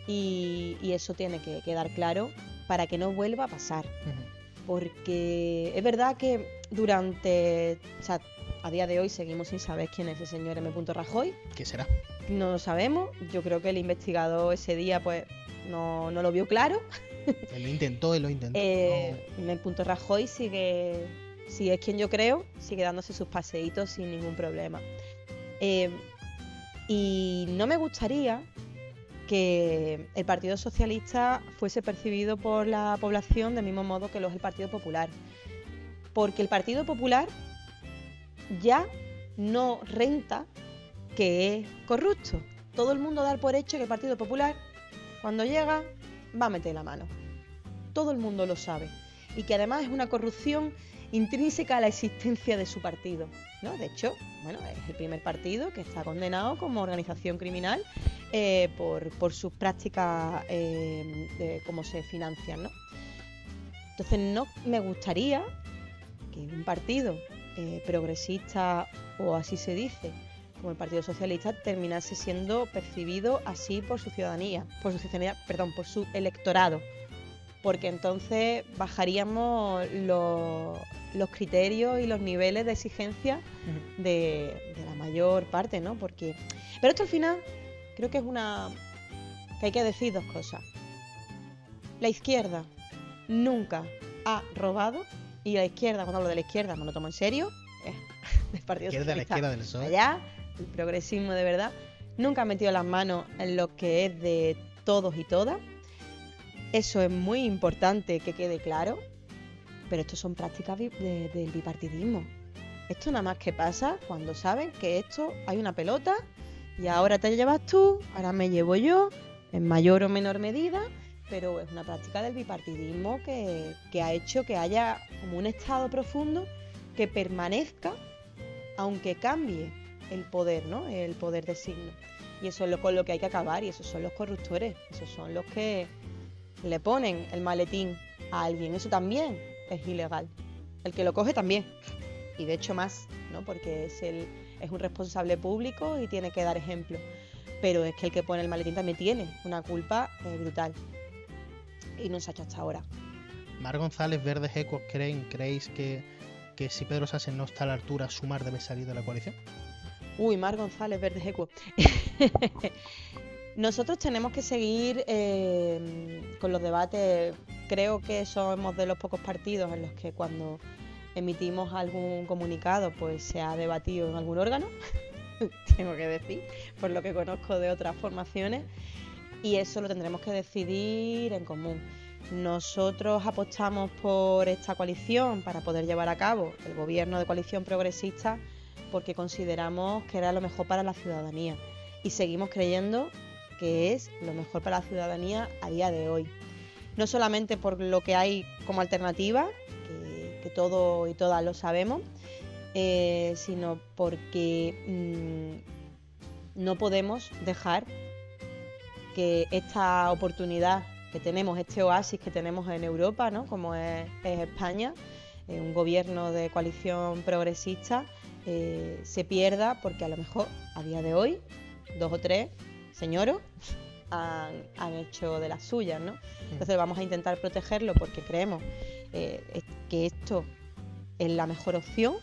y eso tiene que quedar claro para que no vuelva a pasar. Porque es verdad que a día de hoy seguimos sin saber quién es el señor M. Rajoy. ¿Qué será? No lo sabemos. Yo creo que el investigador ese día pues no lo vio claro. Él lo intentó. M. Rajoy sigue... Si es quien yo creo, sigue dándose sus paseitos sin ningún problema. Y no me gustaría que el Partido Socialista fuese percibido por la población del mismo modo que lo es el Partido Popular. Porque el Partido Popular ya no renta que es corrupto. Todo el mundo da por hecho que el Partido Popular, cuando llega, va a meter la mano. Todo el mundo lo sabe. Y que además es una corrupción intrínseca a la existencia de su partido, ¿no? De hecho, bueno, es el primer partido que está condenado como organización criminal por sus prácticas de cómo se financian, ¿no? Entonces no me gustaría que un partido progresista, o así se dice, como el Partido Socialista, terminase siendo percibido así por su ciudadanía, por su electorado. Porque entonces bajaríamos los criterios y los niveles de exigencia de la mayor parte, ¿no? Pero esto al final creo que que hay que decir dos cosas. La izquierda nunca ha robado, y la izquierda, cuando hablo de la izquierda me lo tomo en serio, del Partido Socialista, la izquierda del PSOE. Allá, el progresismo de verdad, nunca ha metido las manos en lo que es de todos y todas. Eso es muy importante que quede claro, pero esto son prácticas del bipartidismo. Esto nada más que pasa cuando saben que esto hay una pelota y ahora te llevas tú, ahora me llevo yo, en mayor o menor medida, pero es una práctica del bipartidismo que ha hecho que haya como un estado profundo que permanezca aunque cambie el poder, ¿no? El poder de signo. Y eso es con lo que hay que acabar, y esos son los corruptores, esos son los que le ponen el maletín a alguien. Eso también es ilegal. El que lo coge también. Y de hecho más, ¿no? Porque es un responsable público y tiene que dar ejemplo. Pero es que el que pone el maletín también tiene una culpa brutal. Y no se ha hecho hasta ahora. Mar González, Verdes Ecos, ¿creéis que si Pedro Sánchez no está a la altura, Sumar debe salir de la coalición? Uy, Mar González, Verdes Ecos. Nosotros tenemos que seguir con los debates. Creo que somos de los pocos partidos en los que cuando emitimos algún comunicado pues se ha debatido en algún órgano, tengo que decir, por lo que conozco de otras formaciones, y eso lo tendremos que decidir en común. Nosotros apostamos por esta coalición para poder llevar a cabo el gobierno de coalición progresista porque consideramos que era lo mejor para la ciudadanía y seguimos creyendo que es lo mejor para la ciudadanía a día de hoy. No solamente por lo que hay como alternativa, que todos y todas lo sabemos, sino porque no podemos dejar que esta oportunidad que tenemos, este oasis que tenemos en Europa, ¿no? Como es España, un gobierno de coalición progresista, se pierda porque a lo mejor a día de hoy 2 o 3 señoros han hecho de las suyas, ¿no? Entonces vamos a intentar protegerlo porque creemos que esto es la mejor opción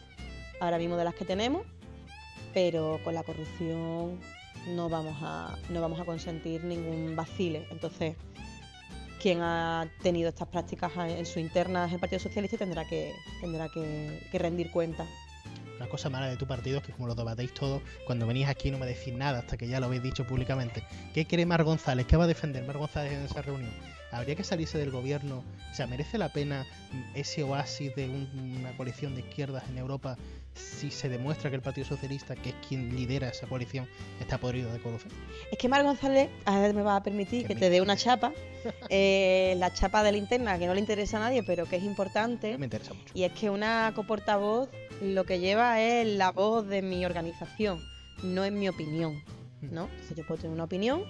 ahora mismo de las que tenemos, pero con la corrupción no vamos a consentir ningún vacile. Entonces, quien ha tenido estas prácticas en su interna el Partido Socialista tendrá que rendir cuenta. Una cosa mala de tu partido es que como lo debatéis todo, cuando venís aquí no me decís nada hasta que ya lo habéis dicho públicamente. ¿Qué quiere Mar González? ¿Qué va a defender Mar González en esa reunión? ¿Habría que salirse del gobierno? O sea, ¿merece la pena ese oasis de una coalición de izquierdas en Europa si se demuestra que el Partido Socialista, que es quien lidera esa coalición, está podrido de corrupción? Es que Mar González, a ver, me va a permitir que te dé una chapa, la chapa de linterna que no le interesa a nadie, pero que es importante. Me interesa mucho. Y es que una coportavoz lo que lleva es la voz de mi organización, no es mi opinión, ¿no? Entonces yo puedo tener una opinión,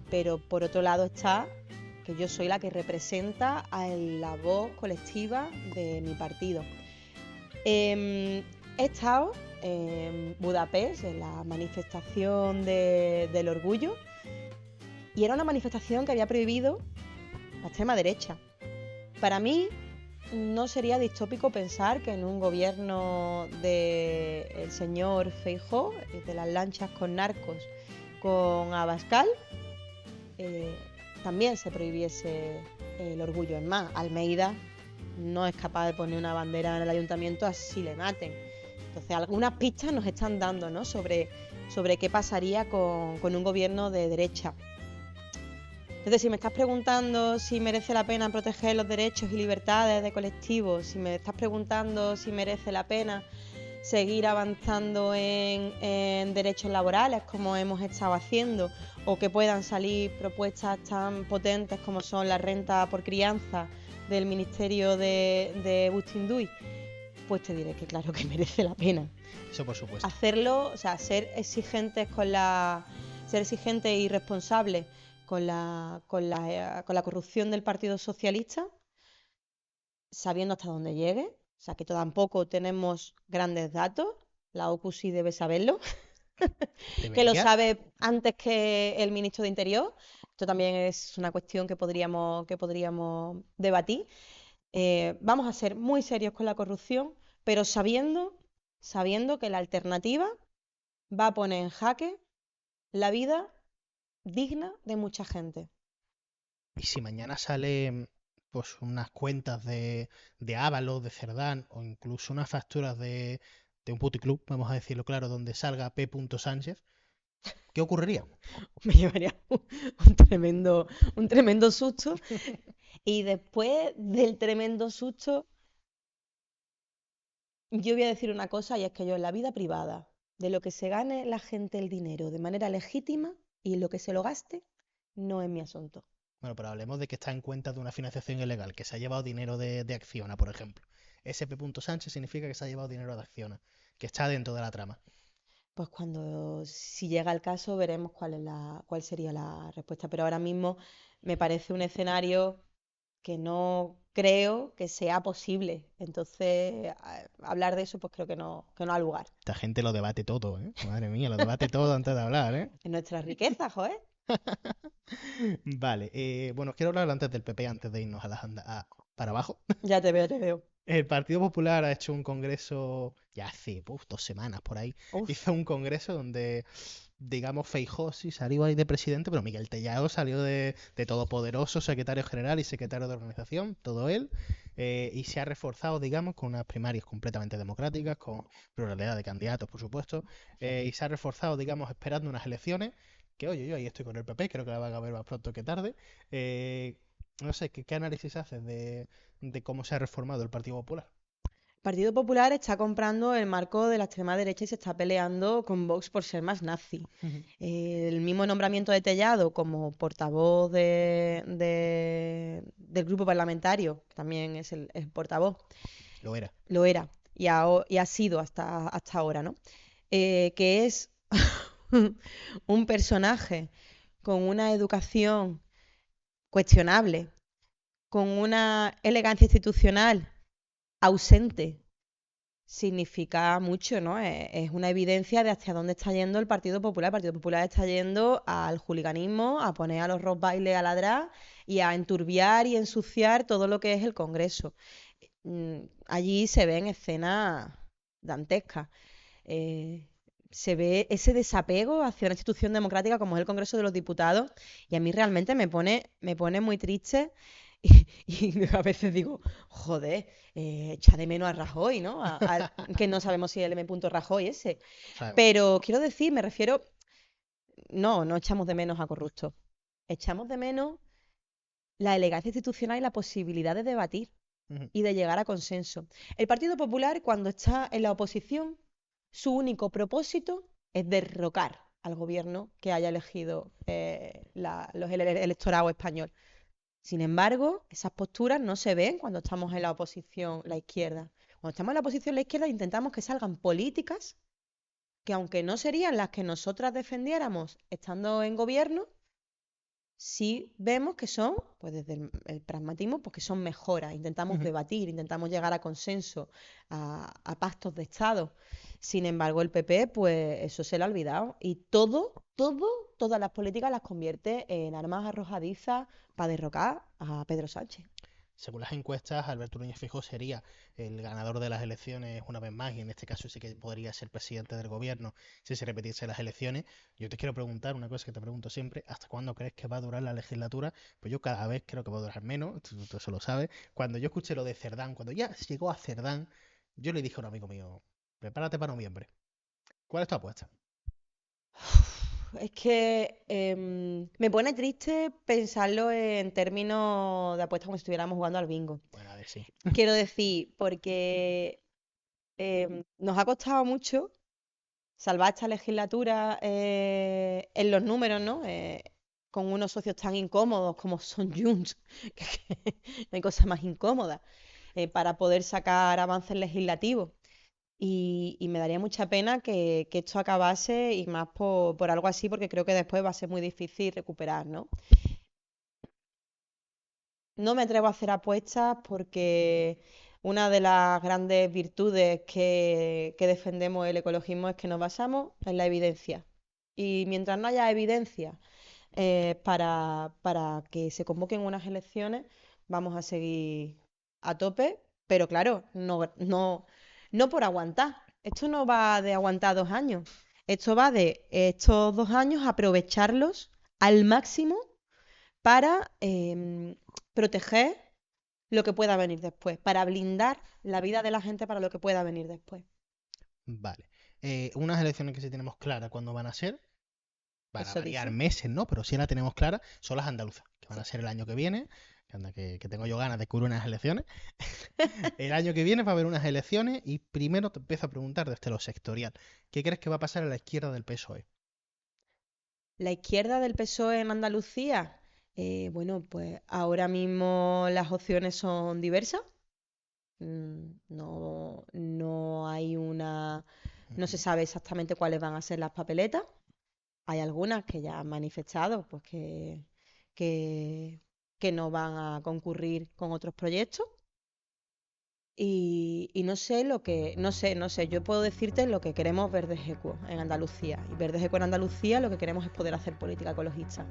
pero por otro lado está que yo soy la que representa a la voz colectiva de mi partido. He estado en Budapest, en la manifestación del orgullo, y era una manifestación que había prohibido la extrema derecha. Para mí no sería distópico pensar que en un gobierno del señor Feijóo, de las lanchas con narcos, con Abascal, también se prohibiese el orgullo. Es más, Almeida no es capaz de poner una bandera en el ayuntamiento así le maten. Entonces algunas pistas nos están dando, ¿no? sobre qué pasaría con un gobierno de derecha. Entonces, si me estás preguntando si merece la pena proteger los derechos y libertades de colectivos, si me estás preguntando si merece la pena seguir avanzando en derechos laborales como hemos estado haciendo, o que puedan salir propuestas tan potentes como son la renta por crianza del Ministerio de Bustinduy, pues te diré que claro que merece la pena. Eso por supuesto. Hacerlo, o sea, ser exigentes y responsables con la corrupción del Partido Socialista, sabiendo hasta dónde llegue. O sea, que tampoco tenemos grandes datos, la OCU sí debe saberlo, que lo sabe antes que el ministro de Interior. Esto también es una cuestión que podríamos debatir. Vamos a ser muy serios con la corrupción, pero sabiendo que la alternativa va a poner en jaque la vida digna de mucha gente. Y si mañana sale pues unas cuentas de Ábalos, de Cerdán, o incluso unas facturas de un puticlub, vamos a decirlo claro, donde salga P. Sánchez, ¿qué ocurriría? Me llevaría un tremendo susto. Y después del tremendo susto, yo voy a decir una cosa, y es que yo en la vida privada, de lo que se gane la gente el dinero de manera legítima y lo que se lo gaste, no es mi asunto. Bueno, pero hablemos de que está en cuenta de una financiación ilegal, que se ha llevado dinero de Acciona, por ejemplo. SP. Sánchez significa que se ha llevado dinero de Acciona, que está dentro de la trama. Pues si llega el caso, veremos cuál sería la respuesta. Pero ahora mismo me parece un escenario que no creo que sea posible. Entonces, hablar de eso, pues creo que no ha lugar. Esta gente lo debate todo, ¿eh? Madre mía, lo debate todo antes de hablar, ¿eh? Es nuestra riqueza, joder. Vale, bueno, quiero hablar antes del PP, antes de irnos para abajo. Ya te veo, te veo. El Partido Popular ha hecho un congreso ya hace 2 semanas por ahí. Uf, Hizo un congreso donde, digamos, Feijóo sí salió ahí de presidente, pero Miguel Tellado salió de todopoderoso secretario general y secretario de organización, todo él. Y se ha reforzado, digamos, con unas primarias completamente democráticas, con pluralidad de candidatos, por supuesto. Y se ha reforzado, digamos, esperando unas elecciones. Que oye, yo ahí estoy con el PP, creo que la van a ver más pronto que tarde. Eh, no sé, ¿qué análisis haces de cómo se ha reformado el Partido Popular? el Partido Popular está comprando el marco de la extrema derecha y se está peleando con Vox por ser más nazi. Ujú. El mismo nombramiento de Tellado como portavoz del grupo parlamentario, que también es el portavoz, Lo era. lo era y ha sido hasta ahora, ¿no? Que es un personaje con una educación cuestionable, con una elegancia institucional ausente, significa mucho, ¿no? Es una evidencia de hacia dónde está yendo el Partido Popular. El Partido Popular está yendo al juliganismo, a poner a los rottweilers a ladrar y a enturbiar y ensuciar todo lo que es el Congreso. Allí se ven escenas dantescas. Eh, Se ve ese desapego hacia una institución democrática como es el Congreso de los Diputados y a mí realmente me pone muy triste y a veces digo, joder, echa de menos a Rajoy, ¿no? Que no sabemos si es el M. Rajoy ese. O sea, Pero quiero decir, me refiero, no echamos de menos a corruptos. Echamos de menos la elegancia institucional y la posibilidad de debatir ujú. y de llegar a consenso. El Partido Popular, cuando está en la oposición, su único propósito es derrocar al gobierno que haya elegido el electorado español. Sin embargo, esas posturas no se ven cuando estamos en la oposición, la izquierda. Cuando estamos en la oposición, la izquierda, intentamos que salgan políticas que, aunque no serían las que nosotras defendiéramos estando en gobierno, sí vemos que son, pues desde el pragmatismo, pues que son mejoras. Intentamos Ujú. debatir, intentamos llegar a consenso, a pactos de Estado. Sin embargo, el PP, pues eso se le ha olvidado. Y todas las políticas las convierte en armas arrojadizas para derrocar a Pedro Sánchez. Según las encuestas, Alberto Núñez Feijóo sería el ganador de las elecciones una vez más y en este caso sí que podría ser presidente del gobierno si se repitiesen las elecciones. Yo te quiero preguntar una cosa que te pregunto siempre, ¿hasta cuándo crees que va a durar la legislatura? Pues yo cada vez creo que va a durar menos, tú eso lo sabes. Cuando yo escuché lo de Cerdán, cuando ya llegó a Cerdán, yo le dije a un amigo mío, prepárate para noviembre. ¿Cuál es tu apuesta? Es que me pone triste pensarlo en términos de apuesta como si estuviéramos jugando al bingo. Bueno, a ver, sí. Quiero decir, porque nos ha costado mucho salvar esta legislatura en los números, ¿no? Con unos socios tan incómodos como son Junts, que no hay cosa más incómoda, para poder sacar avances legislativos. Y me daría mucha pena que esto acabase y más por algo así, porque creo que después va a ser muy difícil recuperar, ¿no? No me atrevo a hacer apuestas porque una de las grandes virtudes que defendemos el ecologismo es que nos basamos en la evidencia. Y mientras no haya evidencia para que se convoquen unas elecciones, vamos a seguir a tope, pero claro, no por aguantar. Esto no va de aguantar 2 años. Esto va de estos 2 años aprovecharlos al máximo para proteger lo que pueda venir después, para blindar la vida de la gente para lo que pueda venir después. Vale. Unas elecciones que sí tenemos claras cuándo van a ser, van a Eso variar dice. meses, ¿no? Pero sí la tenemos clara, son las andaluzas, que van Sí. a ser el año que viene, que anda que tengo yo ganas de cubrir unas elecciones. El año que viene va a haber unas elecciones y primero te empiezo a preguntar desde lo sectorial, ¿qué crees que va a pasar a la izquierda del PSOE? La izquierda del PSOE en Andalucía, bueno, pues ahora mismo las opciones son diversas. No hay no se sabe exactamente cuáles van a ser las papeletas. Hay algunas que ya han manifestado pues que, que no van a concurrir con otros proyectos. Y no sé, yo puedo decirte lo que queremos Verdes Equo en Andalucía. Y Verdes Equo en Andalucía lo que queremos es poder hacer política ecologista.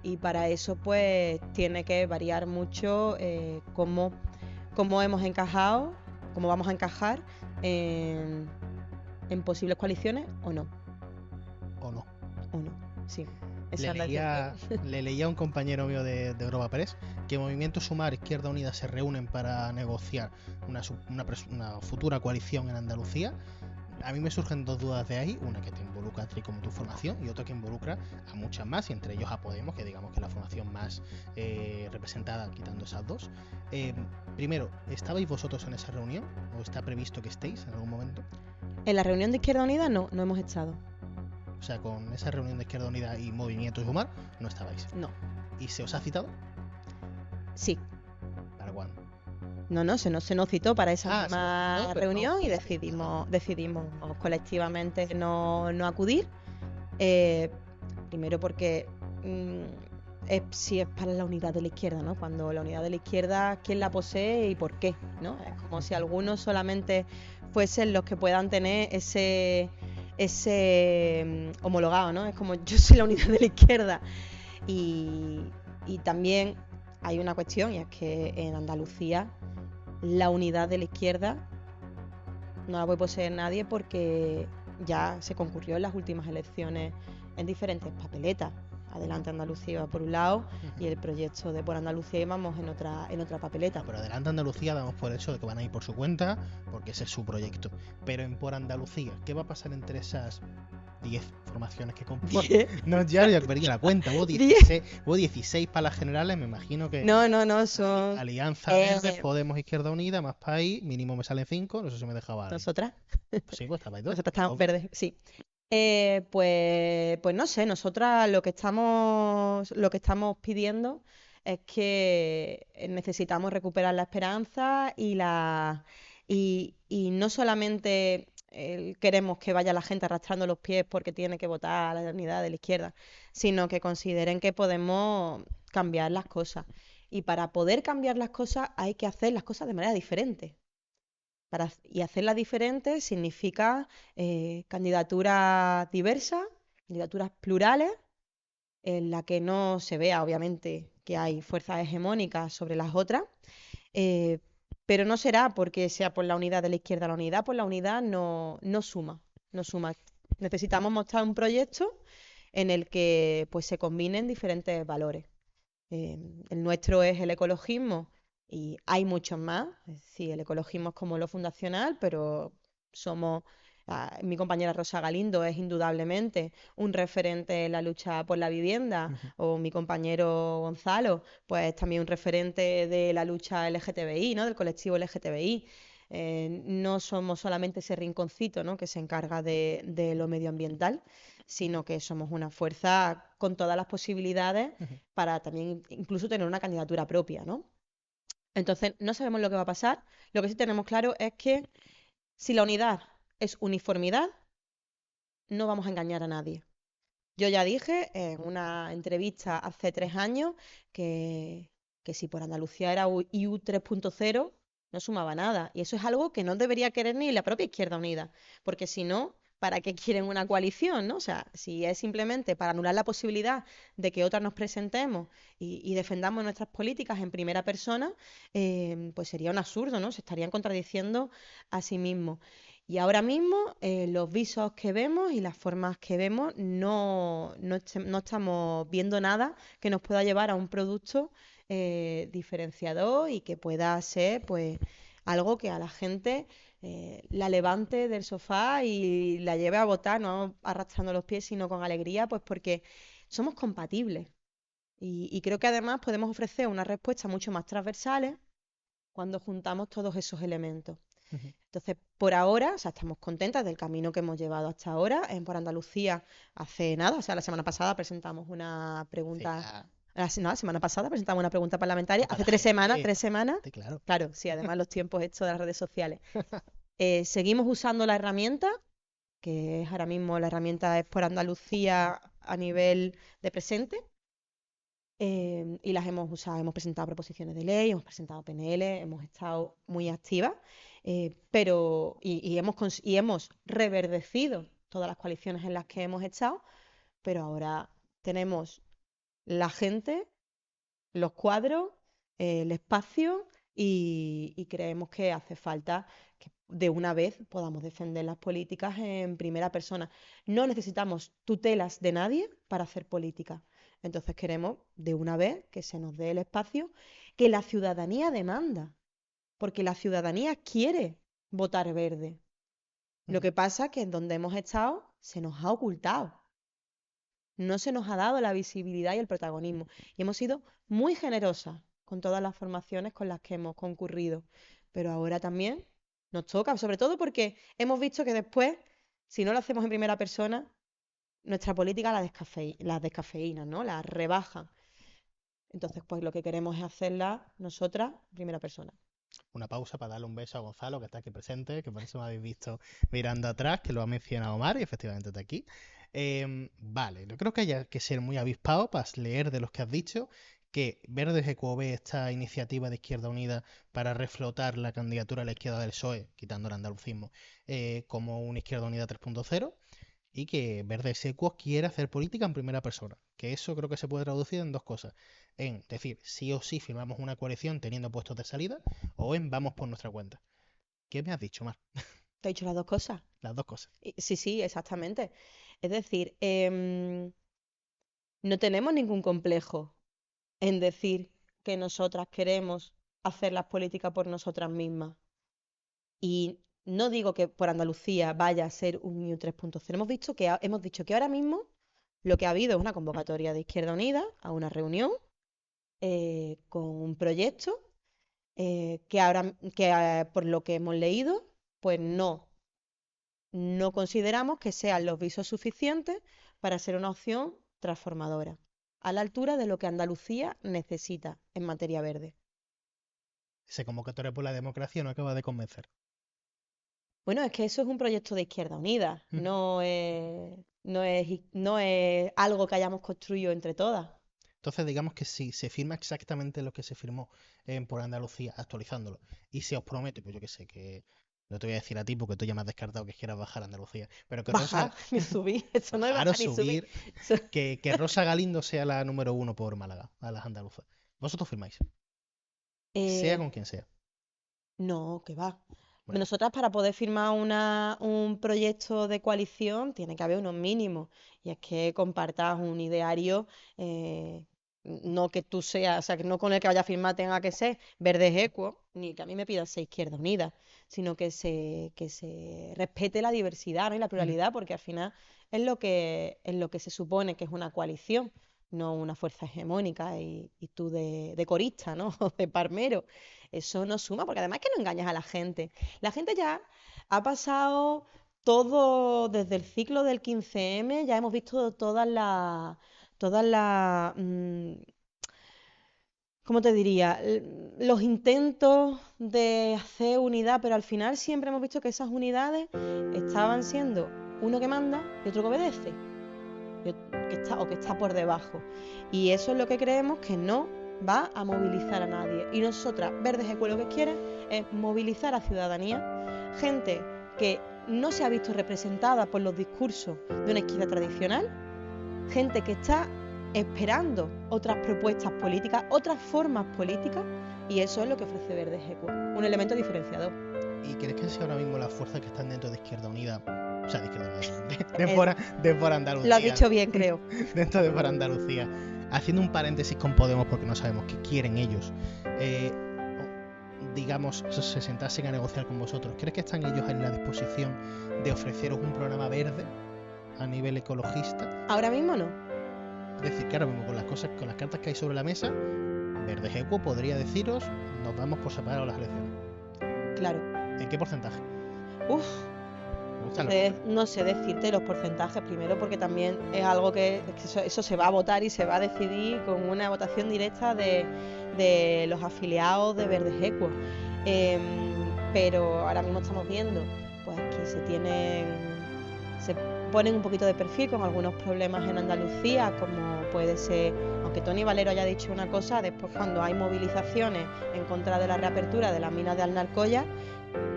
Y para eso pues tiene que variar mucho cómo hemos encajado, cómo vamos a encajar en posibles coaliciones o no. ¿O no? O no, sí. Le leía a un compañero mío de Europa Press que Movimiento Sumar, Izquierda Unida se reúnen para negociar una futura coalición en Andalucía. A mí me surgen dos dudas de ahí, una que te involucra a ti como tu formación y otra que involucra a muchas más, y entre ellos a Podemos, que digamos que es la formación más representada, quitando esas dos. Primero, ¿estabais vosotros en esa reunión? ¿O está previsto que estéis en algún momento? En la reunión de Izquierda Unida no hemos estado. O sea, con esa reunión de Izquierda Unida y Movimiento Sumar no estabais. No. ¿Y se os ha citado? Sí. ¿Para cuándo? No, se nos citó para esa misma reunión y sí, decidimos colectivamente no acudir. Primero porque si es para la unidad de la izquierda, ¿no? Cuando la unidad de la izquierda, ¿quién la posee y por qué? ¿No? Es como si algunos solamente fuesen los que puedan tener ese homologado, ¿no? Es como yo soy la unidad de la izquierda. Y también hay una cuestión, y es que en Andalucía la unidad de la izquierda no la puede poseer nadie porque ya se concurrió en las últimas elecciones en diferentes papeletas. Adelante Andalucía por un lado y el proyecto de Por Andalucía íbamos en otra papeleta. Pero Adelante Andalucía damos por hecho de que van a ir por su cuenta porque ese es su proyecto. Pero en Por Andalucía, ¿qué va a pasar entre esas 10 formaciones que componen? No, ya perdí la cuenta. Hubo 16 para las generales, me imagino que... No, son... Alianza Verdes, Podemos, Izquierda Unida, más país, mínimo me salen 5, no sé si me dejaba... ¿Nosotras? Pues sí, pues estabais dos. Nosotras estamos verdes, sí. Pues no sé, nosotras lo que estamos pidiendo es que necesitamos recuperar la esperanza y no solamente queremos que vaya la gente arrastrando los pies porque tiene que votar a la unidad de la izquierda, sino que consideren que podemos cambiar las cosas. Y para poder cambiar las cosas hay que hacer las cosas de manera diferente. Y hacerla diferente significa candidaturas diversas, candidaturas plurales, en la que no se vea, obviamente, que hay fuerzas hegemónicas sobre las otras, eh, pero no será porque sea por la unidad de la izquierda. La unidad por la unidad no suma, no suma. Necesitamos mostrar un proyecto en el que pues, se combinen diferentes valores. El nuestro es el ecologismo y hay muchos más. Es decir, el ecologismo es como lo fundacional, pero mi compañera Rosa Galindo es indudablemente un referente en la lucha por la vivienda, o mi compañero Gonzalo, pues también un referente de la lucha LGTBI, ¿no? Del colectivo LGTBI. No somos solamente ese rinconcito, ¿no? que se encarga de lo medioambiental, sino que somos una fuerza con todas las posibilidades para también incluso tener una candidatura propia, ¿no? Entonces, no sabemos lo que va a pasar. Lo que sí tenemos claro es que si la unidad es uniformidad, no vamos a engañar a nadie. Yo ya dije en una entrevista hace 3 años que si por Andalucía era IU 3.0, no sumaba nada. Y eso es algo que no debería querer ni la propia Izquierda Unida, porque si no, ¿para qué quieren una coalición, no? O sea, si es simplemente para anular la posibilidad de que otras nos presentemos y defendamos nuestras políticas en primera persona, pues sería un absurdo, ¿no? Se estarían contradiciendo a sí mismos. Y ahora mismo los visos que vemos y las formas que vemos no estamos viendo nada que nos pueda llevar a un producto diferenciador y que pueda ser pues algo que a la gente la levante del sofá y la lleve a votar, no arrastrando los pies, sino con alegría, pues porque somos compatibles. Y creo que además podemos ofrecer unas respuestas mucho más transversales cuando juntamos todos esos elementos. Entonces, por ahora, o sea, estamos contentas del camino que hemos llevado hasta ahora. Por Andalucía, hace nada, o sea, la semana pasada presentamos una pregunta La semana pasada presentamos una pregunta parlamentaria. Para Hace la 3 gente. semanas. Claro. Claro, sí, además los tiempos estos de las redes sociales. Seguimos usando la herramienta, que es ahora mismo la herramienta es por Andalucía a nivel de presente. Y las hemos usado, hemos presentado proposiciones de ley, hemos presentado PNL, hemos estado muy activas, y hemos reverdecido todas las coaliciones en las que hemos estado, pero ahora tenemos la gente, los cuadros, el espacio y creemos que hace falta que de una vez podamos defender las políticas en primera persona. No necesitamos tutelas de nadie para hacer política. Entonces queremos de una vez que se nos dé el espacio que la ciudadanía demanda, porque la ciudadanía quiere votar verde. Lo que pasa es que en donde hemos estado se nos ha ocultado. No se nos ha dado la visibilidad y el protagonismo. Y hemos sido muy generosas con todas las formaciones con las que hemos concurrido. Pero ahora también nos toca, sobre todo porque hemos visto que después, si no lo hacemos en primera persona, nuestra política la descafeína, ¿no? La rebaja. Entonces, pues lo que queremos es hacerla nosotras en primera persona. Una pausa para darle un beso a Gonzalo, que está aquí presente, que por eso me habéis visto mirando atrás, que lo ha mencionado Omar y efectivamente está aquí. Vale, yo creo que haya que ser muy avispado para leer de los que has dicho que Verdes EQO ve esta iniciativa de Izquierda Unida para reflotar la candidatura a la izquierda del PSOE, quitando el andalucismo, como una Izquierda Unida 3.0 y que Verdes EQO quiere hacer política en primera persona. Que eso creo que se puede traducir en dos cosas. En decir, sí o sí firmamos una coalición teniendo puestos de salida o en vamos por nuestra cuenta. ¿Qué me has dicho, Mar? Te he dicho las dos cosas. Las dos cosas. Sí, exactamente. Es decir, no tenemos ningún complejo en decir que nosotras queremos hacer las políticas por nosotras mismas. Y no digo que por Andalucía vaya a ser un IU 3.0. Hemos dicho que ahora mismo lo que ha habido es una convocatoria de Izquierda Unida a una reunión con un proyecto que por lo que hemos leído, pues no consideramos que sean los visos suficientes para ser una opción transformadora, a la altura de lo que Andalucía necesita en materia verde. Ese convocatoria por la democracia no acaba de convencer. Bueno, es que eso es un proyecto de Izquierda Unida, no es algo que hayamos construido entre todas. Entonces, digamos que si se firma exactamente lo que se firmó por Andalucía, actualizándolo, y se os promete, pues yo que sé, que no te voy a decir a ti porque tú ya me has descartado que quieras bajar a Andalucía, pero que Bajar ni subir, eso no es bajar o bajar ni subir. subir, que Rosa Galindo sea la número 1 por Málaga, a las andaluzas. Vosotros firmáis, sea Eh, con quien sea. no, que va. Bueno, Nosotras para poder firmar un proyecto de coalición tiene que haber unos mínimos y es que compartas un ideario, no que tú seas, o sea, que no con el que vaya a firmar tenga que ser Verdes EQO, ni que a mí me pida ser Izquierda Unida, sino que se respete la diversidad, ¿no? Y la pluralidad, porque al final es lo que se supone que es una coalición, no una fuerza hegemónica y tú de corista, ¿no? O de parmero. Eso no suma, porque además que no engañas a la gente. La gente ya ha pasado todo desde el ciclo del 15M, ya hemos visto todas las, ¿cómo te diría? Los intentos de hacer unidad, pero al final siempre hemos visto que esas unidades estaban siendo uno que manda y otro que obedece, o que está por debajo. Y eso es lo que creemos que no va a movilizar a nadie. Y nosotras, Verdes EQO, lo que quiere es movilizar a ciudadanía, gente que no se ha visto representada por los discursos de una izquierda tradicional, gente que está esperando otras propuestas políticas, otras formas políticas, y eso es lo que ofrece Verdes EQO, un elemento diferenciador. ¿y crees que sea ahora mismo las fuerzas que están dentro de Izquierda Unida, o sea, de Izquierda Unida, de por Andalucía? Lo has dicho bien, creo. Dentro de por Andalucía, haciendo un paréntesis con Podemos porque no sabemos qué quieren ellos, digamos, se sentasen a negociar con vosotros, ¿crees que están ellos en la disposición de ofreceros un programa verde a nivel ecologista? Ahora mismo no. Es decir, que ahora mismo con las cartas que hay sobre la mesa, Verdes EQO podría deciros, nos vamos por separado las elecciones. Claro. ¿En qué porcentaje? Uf, gustan los números. No sé decirte los porcentajes primero porque también es algo que eso se va a votar y se va a decidir con una votación directa de los afiliados de Verdes Equo. Pero ahora mismo estamos viendo pues que se ponen un poquito de perfil con algunos problemas en Andalucía, como puede ser, aunque Tony Valero haya dicho una cosa, después cuando hay movilizaciones en contra de la reapertura de las minas de Alnalcollar,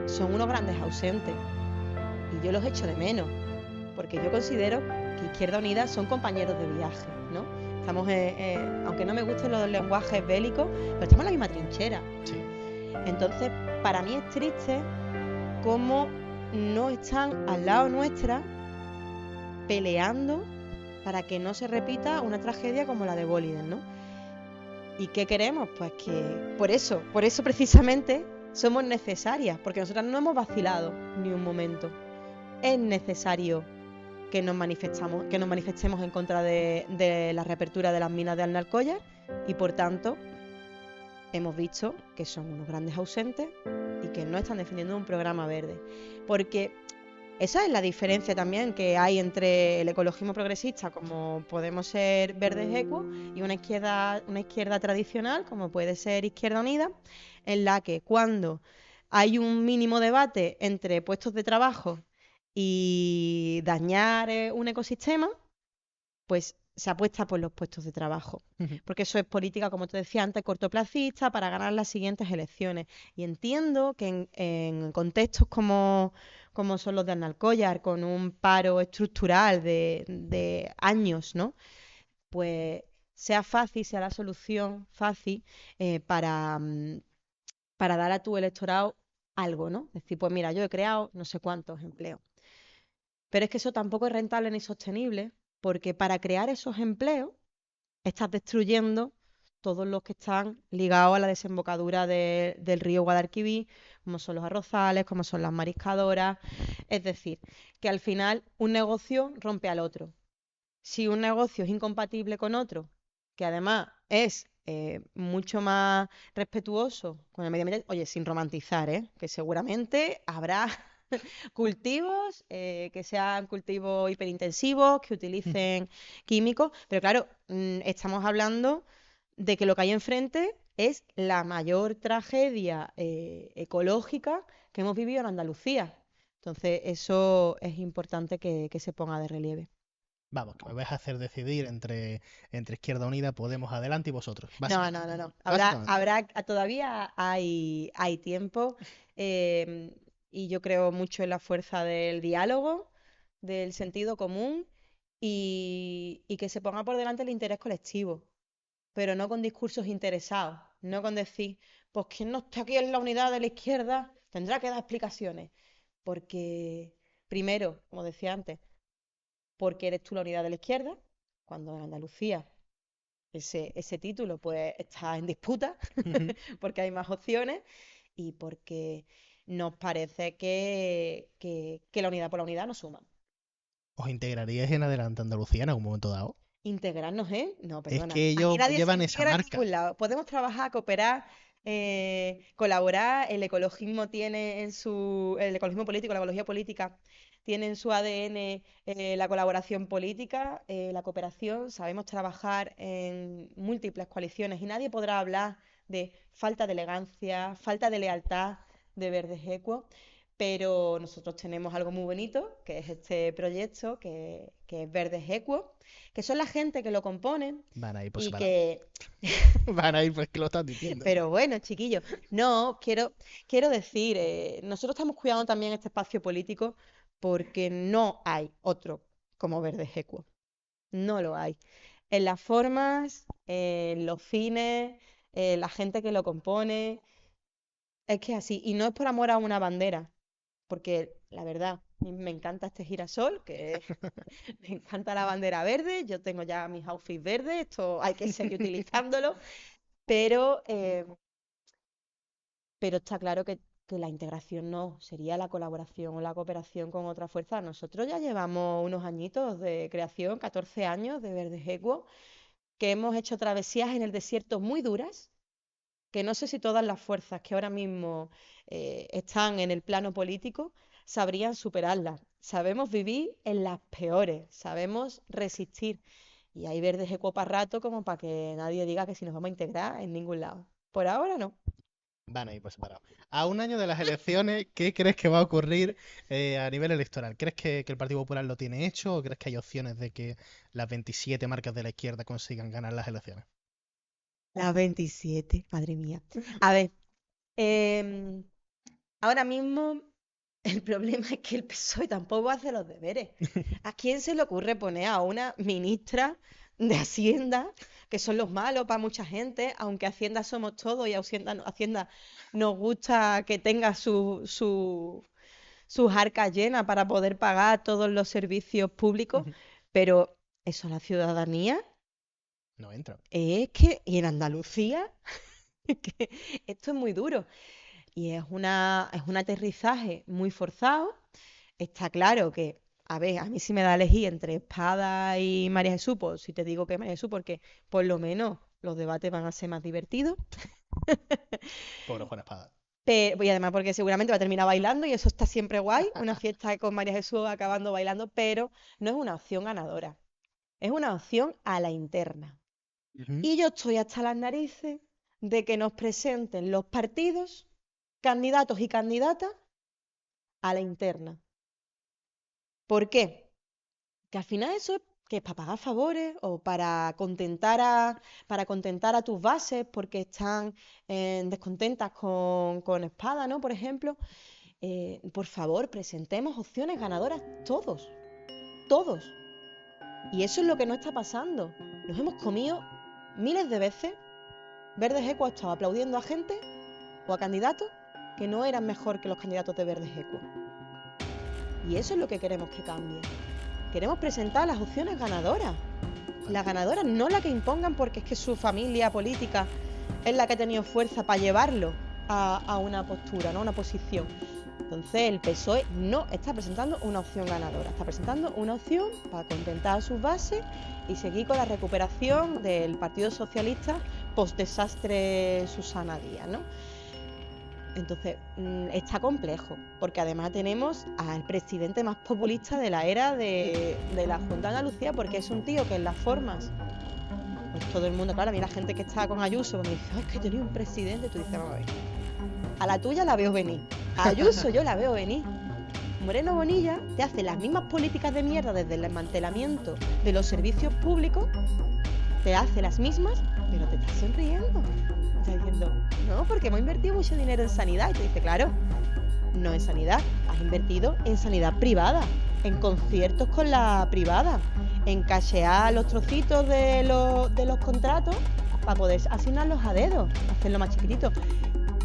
son unos grandes ausentes. Y yo los echo de menos, porque yo considero que Izquierda Unida son compañeros de viaje, ¿no? Estamos, aunque no me gusten los lenguajes bélicos, pero estamos en la misma trinchera. Sí. Entonces, para mí es triste cómo no están al lado nuestra peleando para que no se repita una tragedia como la de Bóliden, ¿no? ¿Y qué queremos? Pues que por eso precisamente somos necesarias, porque nosotras no hemos vacilado ni un momento. Es necesario que nos manifestemos en contra de la reapertura de las minas de Alnalcollar y por tanto hemos visto que son unos grandes ausentes y que no están defendiendo un programa verde. Porque esa es la diferencia también que hay entre el ecologismo progresista, como podemos ser Verdes Equo, y una izquierda tradicional, como puede ser Izquierda Unida, en la que cuando hay un mínimo debate entre puestos de trabajo y dañar un ecosistema, pues se apuesta por los puestos de trabajo. Porque eso es política, como te decía antes, cortoplacista para ganar las siguientes elecciones. Y entiendo que en contextos como son los de Alnalcollar, con un paro estructural de años, ¿no? Pues sea la solución fácil para dar a tu electorado algo, ¿no? Es decir, pues mira, yo he creado no sé cuántos empleos. Pero es que eso tampoco es rentable ni sostenible, porque para crear esos empleos estás destruyendo todos los que están ligados a la desembocadura del río Guadalquivir, como son los arrozales, como son las mariscadoras. Es decir, que al final un negocio rompe al otro. Si un negocio es incompatible con otro, que además es mucho más respetuoso con el medio ambiente, oye, sin romantizar, que seguramente habrá cultivos que sean cultivos hiperintensivos, que utilicen químicos, pero claro, estamos hablando de que lo que hay enfrente es la mayor tragedia ecológica que hemos vivido en Andalucía. Entonces, eso es importante que se ponga de relieve. Vamos, que me vais a hacer decidir entre Izquierda Unida, Podemos adelante y vosotros. No. Todavía hay tiempo y yo creo mucho en la fuerza del diálogo, del sentido común y que se ponga por delante el interés colectivo, pero no con discursos interesados, no con decir, pues quien no esté aquí en la unidad de la izquierda tendrá que dar explicaciones, porque primero, como decía antes, porque eres tú la unidad de la izquierda, cuando en Andalucía ese título pues está en disputa porque hay más opciones y porque nos parece que la unidad por la unidad no suma. ¿Os integraríais en Adelante Andalucía en algún momento dado? Integrarnos, ¿eh? No, Es perdona. que Aquí ellos nadie se llevan esa integra en marca. ningún lado. Podemos trabajar, cooperar, colaborar. El ecologismo el ecologismo político, la ecología política tiene en su ADN la colaboración política, la cooperación. Sabemos trabajar en múltiples coaliciones y nadie podrá hablar de falta de elegancia, falta de lealtad de Verdes Equo. Pero nosotros tenemos algo muy bonito, que es este proyecto, que es Verdes Equo, que son la gente que lo componen Van a ir por y separado. que... Van a ir pues que lo estás diciendo. Pero bueno, chiquillos, no, quiero decir, nosotros estamos cuidando también este espacio político porque no hay otro como Verdes Equo. No lo hay. En las formas, en los fines, la gente que lo compone, es que es así. Y no es por amor a una bandera, porque la verdad, me encanta este girasol, que me encanta la bandera verde, yo tengo ya mis outfits verdes, esto hay que seguir utilizándolo, pero, eh, pero está claro que la integración no, sería la colaboración o la cooperación con otra fuerza. Nosotros ya llevamos unos añitos de creación, 14 años de Verdes Equo, que hemos hecho travesías en el desierto muy duras, que no sé si todas las fuerzas que ahora mismo están en el plano político sabrían superarlas. Sabemos vivir en las peores, sabemos resistir. Y hay verdes eco para rato como para que nadie diga que si nos vamos a integrar en ningún lado. Por ahora no. Van a ir por separado. A un año de las elecciones, ¿qué crees que va a ocurrir a nivel electoral? ¿Crees que el Partido Popular lo tiene hecho o crees que hay opciones de que las 27 marcas de la izquierda consigan ganar las elecciones? Las 27, madre mía. A ver, em, ahora mismo el problema es que el PSOE tampoco hace los deberes. ¿A quién se le ocurre poner a una ministra de Hacienda, que son los malos para mucha gente, aunque Hacienda somos todos y Hacienda nos gusta que tenga sus arcas llenas para poder pagar todos los servicios públicos, pero eso a la ciudadanía No entra. es que, y en Andalucía, que esto es muy duro. Y es un aterrizaje muy forzado. Está claro que, a ver, a mí sí me da a elegir entre Espada y María Jesús, pues si te digo que María Jesús, porque por lo menos los debates van a ser más divertidos. Pobre Juan Espada. Y además porque seguramente va a terminar bailando y eso está siempre guay, una fiesta con María Jesús acabando bailando, pero no es una opción ganadora, es una opción a la interna. Ujú. Y yo estoy hasta las narices de que nos presenten los partidos, candidatos y candidatas, a la interna. ¿Por qué? Que al final eso es que es para pagar favores o para contentar a tus bases porque están descontentas con Espada, ¿no? Por ejemplo. Por favor, presentemos opciones ganadoras todos, todos. Y eso es lo que no está pasando. Nos hemos comido miles de veces. Verdes Eco ha estado aplaudiendo a gente o a candidatos que no eran mejor que los candidatos de Verdes Eco. Y eso es lo que queremos que cambie. Queremos presentar las opciones ganadoras. Las ganadoras, no las que impongan porque es que su familia política es la que ha tenido fuerza para llevarlo a una postura, ¿no? A una posición. Entonces el PSOE no está presentando una opción ganadora, está presentando una opción para contentar a sus bases y seguir con la recuperación del Partido Socialista post-desastre Susana Díaz, ¿no? Entonces está complejo, porque además tenemos al presidente más populista de la era de la Junta de Andalucía, porque es un tío que en las formas, pues todo el mundo, claro, a mí la gente que está con Ayuso me dice, es que tenía un presidente, tú dices, vamos a ver, a la tuya la veo venir, a Ayuso yo la veo venir. Moreno Bonilla te hace las mismas políticas de mierda desde el desmantelamiento de los servicios públicos, te hace las mismas, pero te estás sonriendo. Estás diciendo, no, porque hemos invertido mucho dinero en sanidad. Y te dice, claro, no en sanidad, has invertido en sanidad privada, en conciertos con la privada, en cachear los trocitos de los contratos para poder asignarlos a dedo, hacerlo más chiquitito.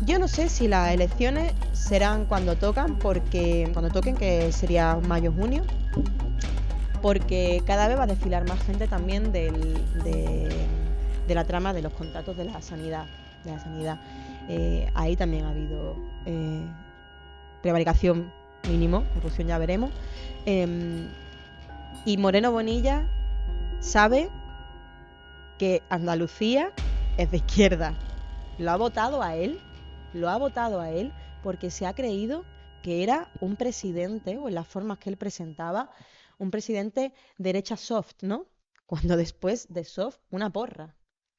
Yo no sé si las elecciones serán cuando toquen, que sería mayo junio, porque cada vez va a desfilar más gente también de la trama de los contratos de la sanidad. Ahí también ha habido prevaricación mínimo, corrupción ya veremos. Y Moreno Bonilla sabe que Andalucía es de izquierda. Lo ha votado a él porque se ha creído que era un presidente, o en las formas que él presentaba, un presidente derecha soft, ¿no? Cuando después de soft, una porra.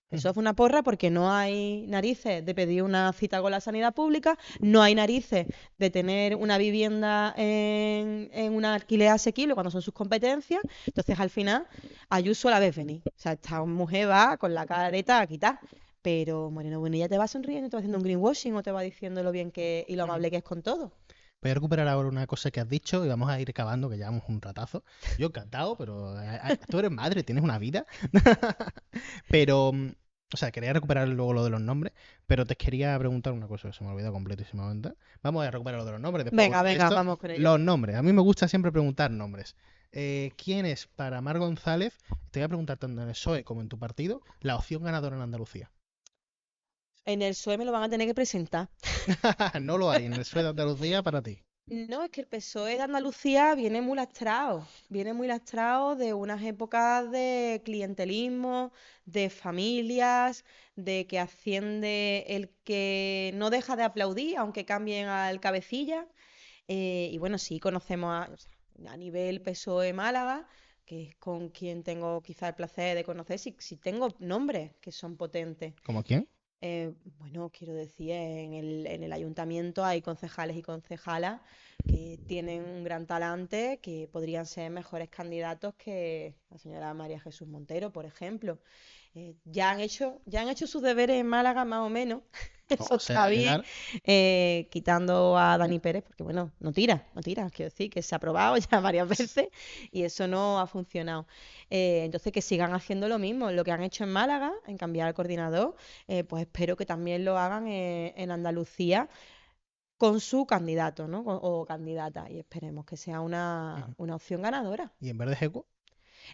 Eso fue una porra porque no hay narices de pedir una cita con la sanidad pública, no hay narices de tener una vivienda en un alquiler asequible cuando son sus competencias. Entonces, al final, Ayuso la ves venir. O sea, esta mujer va con la careta a quitar. Pero Moreno Bonilla te va sonriendo, te va haciendo un greenwashing o te va diciendo lo bien que y lo amable que es con todo. Voy a recuperar ahora una cosa que has dicho y vamos a ir acabando, que llevamos un ratazo. Yo encantado, pero tú eres madre, tienes una vida. Pero, o sea, quería recuperar luego lo de los nombres, pero te quería preguntar una cosa que se me ha olvidado completísimamente. Vamos a recuperar lo de los nombres. Después, Venga, vamos con ello. Los nombres. A mí me gusta siempre preguntar nombres. ¿Quién es para Mar González? Te voy a preguntar tanto en el PSOE como en tu partido, la opción ganadora en Andalucía. En el PSOE me lo van a tener que presentar. No lo hay en el PSOE de Andalucía para ti. No, es que el PSOE de Andalucía viene muy lastrado de unas épocas de clientelismo, de familias, de que asciende el que no deja de aplaudir, aunque cambien al cabecilla. Y bueno, sí conocemos o sea, a nivel PSOE Málaga, que es con quien tengo quizá el placer de conocer, si tengo nombres que son potentes. ¿Como quién? Bueno, quiero decir, en el ayuntamiento hay concejales y concejalas que tienen un gran talante, que podrían ser mejores candidatos que la señora María Jesús Montero, por ejemplo. Ya han hecho sus deberes en Málaga más o menos, eso O está sea, bien, claro. quitando a Dani Pérez, porque bueno, no tira, quiero decir que se ha probado ya varias veces y eso no ha funcionado. Entonces que sigan haciendo lo mismo, lo que han hecho en Málaga, en cambiar al coordinador, pues espero que también lo hagan en Andalucía con su candidato, ¿no? O candidata, y esperemos que sea Ujú. una opción ganadora. ¿Y en verde Ejecu?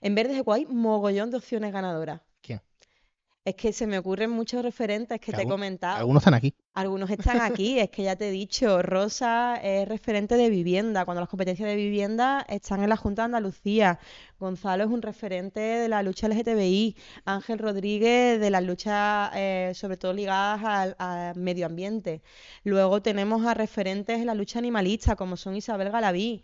En Verdes Ecuador hay mogollón de opciones ganadoras. ¿Quién? Es que se me ocurren muchos referentes que Que, te he que comentado. algunos están aquí. Algunos están aquí, es que ya te he dicho, Rosa es referente de vivienda, cuando las competencias de vivienda están en la Junta de Andalucía. Gonzalo es un referente de la lucha LGTBI. Ángel Rodríguez de las luchas sobre todo ligadas al medio ambiente. Luego tenemos a referentes en la lucha animalista, como son Isabel Galaví.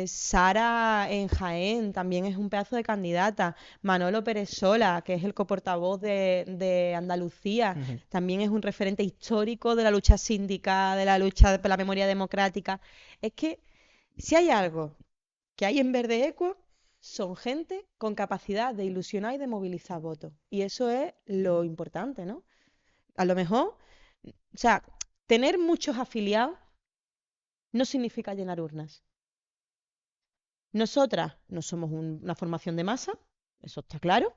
Sara en Jaén también es un pedazo de candidata. Manolo Pérez Sola, que es el coportavoz de Andalucía, Ujú. también es un referente histórico de la lucha síndica, de la lucha por la memoria democrática. Es que si hay algo que hay en Verde Equo, son gente con capacidad de ilusionar y de movilizar votos. Y eso es lo importante, ¿no? A lo mejor, o sea, tener muchos afiliados no significa llenar urnas. Nosotras no somos una formación de masa, eso está claro,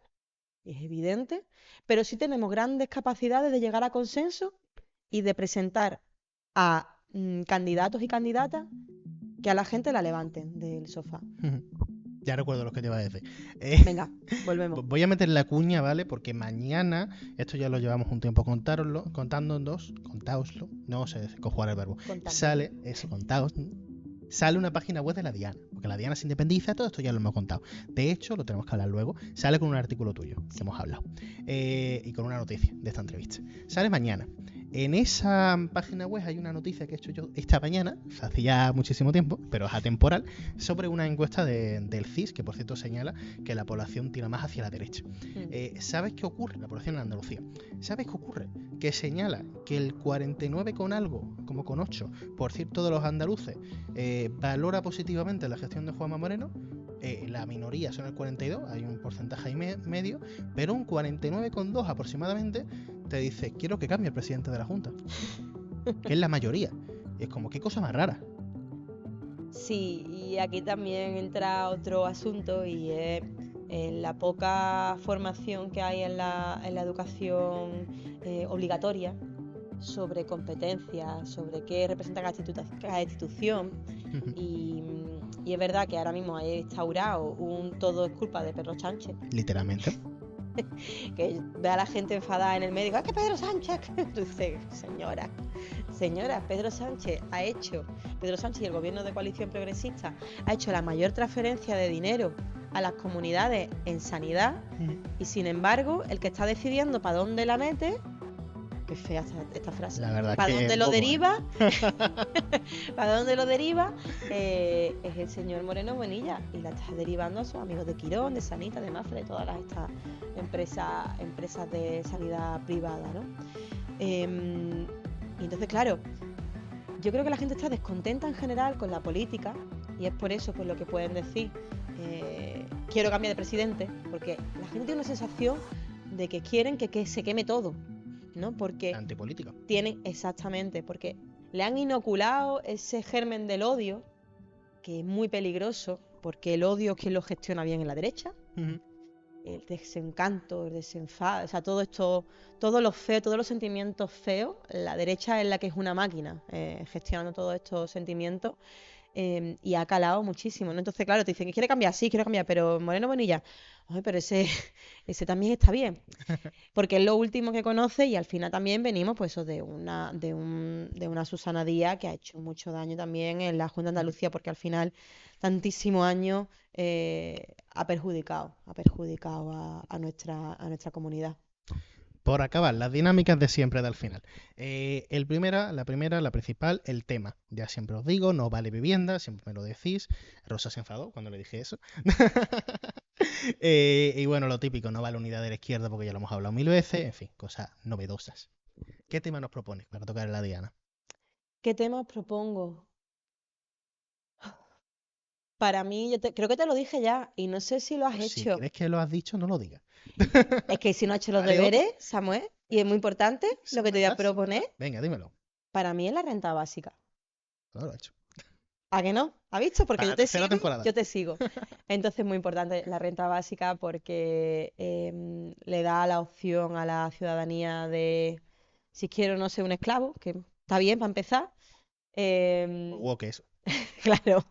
es evidente, pero sí tenemos grandes capacidades de llegar a consenso y de presentar a candidatos y candidatas que a la gente la levanten del sofá. Ujú. Ya recuerdo lo que te iba a decir. Venga, volvemos. Voy a meter la cuña, ¿vale? Porque mañana, esto ya lo llevamos un tiempo contáoslo, no sé conjugar el verbo. Contándolo. Sale, eso, contaos, sale una página web de la Diana, porque la Diana se independiza, todo esto ya lo hemos contado. De hecho, lo tenemos que hablar luego, sale con un artículo tuyo, que hemos hablado, y con una noticia de esta entrevista. Sale mañana. En esa página web hay una noticia que he hecho yo esta mañana, hace ya muchísimo tiempo, pero es atemporal, sobre una encuesta del CIS, que por cierto señala que la población tira más hacia la derecha. ¿Sabes qué ocurre? La población en Andalucía. ¿Sabes qué ocurre? Que señala que el 49 con algo, como con 8% de los andaluces valora positivamente la gestión de Juanma Moreno. La minoría son el 42, hay un porcentaje ahí medio, pero un 49,2 aproximadamente te dice, quiero que cambie el presidente de la Junta, que es la mayoría. Y es como, qué cosa más rara. Sí, y aquí también entra otro asunto y es la poca formación que hay en la educación obligatoria sobre competencias, sobre qué representa cada institución. Y, y es verdad que ahora mismo hay instaurado un todo es culpa de Pedro Sánchez, Literalmente. que ve a la gente enfadada en el médico, ¡ah, que Pedro Sánchez! Dice, señora, Pedro Sánchez y el gobierno de coalición progresista ha hecho la mayor transferencia de dinero a las comunidades en sanidad y sin embargo el que está decidiendo para dónde la mete, qué fea esta frase, La verdad para que dónde un lo poco, deriva, para dónde lo deriva, es el señor Moreno Bonilla y la está derivando a sus amigos de Quirón, de Sanita, de Mafre, de todas estas empresas de sanidad privada, ¿no? Y entonces, claro, yo creo que la gente está descontenta en general con la política y es por eso por lo que pueden decir quiero cambiar de presidente, porque la gente tiene una sensación de que quieren que se queme todo, ¿no? Porque antipolítica. exactamente, porque le han inoculado ese germen del odio, que es muy peligroso, porque el odio es quien lo gestiona bien en la derecha. El desencanto, el desenfado, o sea, todo esto, todo lo feo, todos los sentimientos feos, la derecha es la que es una máquina gestionando todos estos sentimientos y ha calado muchísimo, ¿no? Entonces, claro, te dicen que quiere cambiar, sí, quiero cambiar, pero Moreno Bonilla, ay, pero ese también está bien, porque es lo último que conoce y al final también venimos pues eso de una Susana Díaz que ha hecho mucho daño también en la Junta de Andalucía, porque al final tantísimos años ha perjudicado a nuestra comunidad. por acabar, las dinámicas de siempre del final. La principal, el tema. Ya siempre os digo, no vale vivienda, siempre me lo decís. Rosa se enfadó cuando le dije eso. Y bueno, lo típico, no vale unidad de la izquierda porque ya lo hemos hablado 1000 veces. En fin, cosas novedosas. ¿Qué tema nos propones para tocar en la diana? ¿Qué tema os propongo? Para mí, creo que te lo dije ya y no sé si lo has Pues si hecho. crees que lo has dicho, no lo digas. Es que si no has hecho los Haré otro. deberes, Samuel, y es muy importante lo que te voy a ¿Sabrás? proponer, Venga, dímelo. para mí es la renta básica. No lo he hecho. ¿A que no? ¿Has visto? Porque Para yo la te tercera sigo, temporada. yo te sigo. Entonces es muy importante la renta básica porque le da la opción a la ciudadanía de, si quiero no ser un esclavo, que está bien para empezar. Em, Huevo que eso. claro,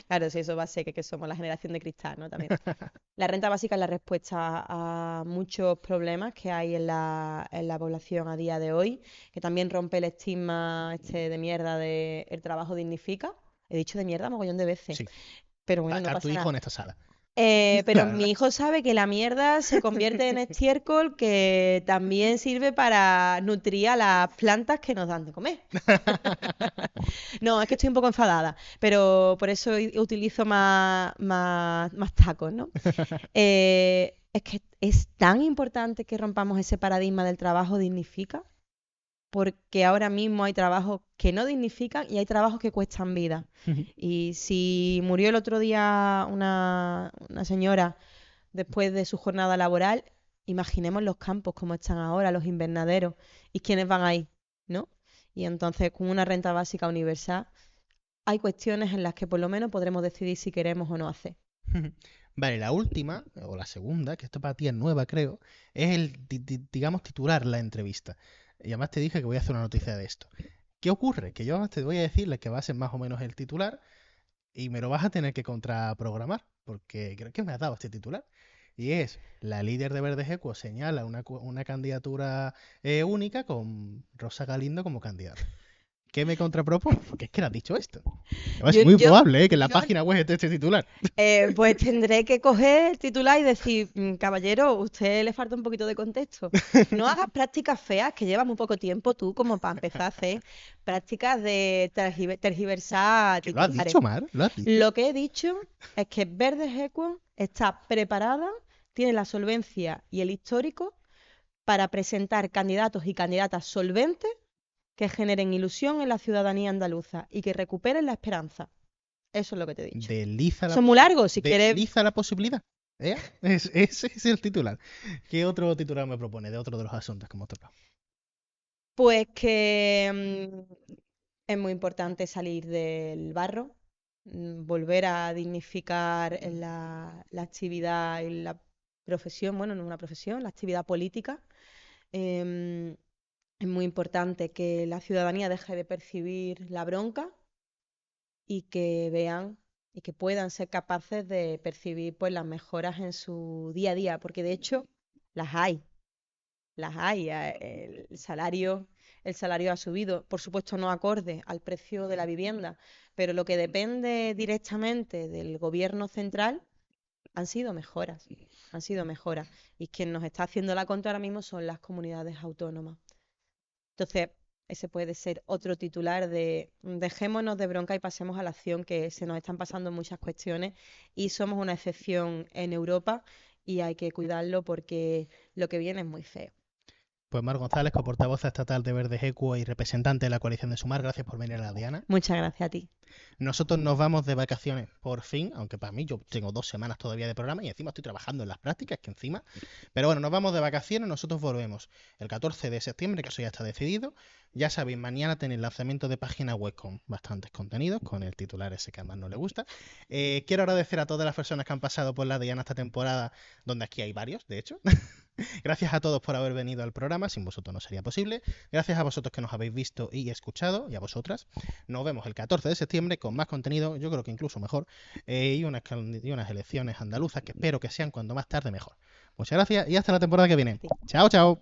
claro, sí, eso va a ser que somos la generación de cristal, ¿no? También. La renta básica es la respuesta a muchos problemas que hay en la población a día de hoy, que también rompe el estigma este de mierda de el trabajo dignifica. He dicho de mierda mogollón de veces, Sí. pero bueno, Va a no estar tu pasa hijo nada. en esta sala. Pero La verdad. mi hijo sabe que la mierda se convierte en estiércol que también sirve para nutrir a las plantas que nos dan de comer. No, es que estoy un poco enfadada, pero por eso utilizo más tacos, ¿no? Es que es tan importante que rompamos ese paradigma del trabajo dignifica, porque ahora mismo hay trabajos que no dignifican y hay trabajos que cuestan vida. Y si murió el otro día una señora después de su jornada laboral, imaginemos los campos como están ahora, los invernaderos, y quiénes van ahí, ¿no? Y entonces, con una renta básica universal, hay cuestiones en las que por lo menos podremos decidir si queremos o no hacer. Vale, la última, o la segunda, que esto para ti es nueva, creo, es digamos, titular la entrevista. Y además te dije que voy a hacer una noticia de esto. ¿Qué ocurre? Que yo te voy a decirle que va a ser más o menos el titular y me lo vas a tener que contraprogramar, porque creo que me has dado este titular. Y es, la líder de Verdes Equo señala una candidatura única con Rosa Galindo como candidata. ¿Qué me contrapropone? Porque es que le has dicho esto. Es Yo, muy yo, probable que en la yo, página web esté este titular. pues tendré que coger el titular y decir, caballero, usted le falta un poquito de contexto. No hagas prácticas feas, que llevas muy poco tiempo tú como para empezar a hacer prácticas de tergiversar Que lo has titulares. dicho, Mar, lo has dicho. Lo que he dicho es que Verdes Equo está preparada, tiene la solvencia y el histórico para presentar candidatos y candidatas solventes que generen ilusión en la ciudadanía andaluza y que recuperen la esperanza. Eso es lo que te he dicho. Son muy largos, si quieres. Desliza la posibilidad. Ese es el titular. ¿Qué otro titular me propone de otro de los asuntos que hemos tocado? Pues que es muy importante salir del barro, volver a dignificar la actividad y la profesión, bueno, no una profesión, la actividad política. Em, es muy importante que la ciudadanía deje de percibir la bronca y que vean y que puedan ser capaces de percibir pues las mejoras en su día a día, porque de hecho las hay, las hay. El salario ha subido, por supuesto no acorde al precio de la vivienda, pero lo que depende directamente del gobierno central han sido mejoras, han sido mejoras. Y quien nos está haciendo la contra ahora mismo son las comunidades autónomas. Entonces, ese puede ser otro titular de dejémonos de bronca y pasemos a la acción, que se nos están pasando muchas cuestiones y somos una excepción en Europa y hay que cuidarlo porque lo que viene es muy feo. Pues Mar González, coportavoz estatal de Verdes Equo y representante de la coalición de Sumar, gracias por venir a la diana. Muchas gracias a ti. Nosotros nos vamos de vacaciones, por fin, aunque para mí yo tengo 2 semanas todavía de programa y encima estoy trabajando en las prácticas, que encima. Pero bueno, nos vamos de vacaciones, nosotros volvemos el 14 de septiembre, que eso ya está decidido. Ya sabéis, mañana tenéis lanzamiento de página web con bastantes contenidos, con el titular ese que a más no le gusta. Quiero agradecer a todas las personas que han pasado por la diana esta temporada, donde aquí hay varios, de hecho. Gracias a todos por haber venido al programa, sin vosotros no sería posible. Gracias a vosotros que nos habéis visto y escuchado, y a vosotras. Nos vemos el 14 de septiembre con más contenido, yo creo que incluso mejor, y unas elecciones andaluzas que espero que sean cuanto más tarde mejor. Muchas gracias y hasta la temporada que viene. Chao, chao.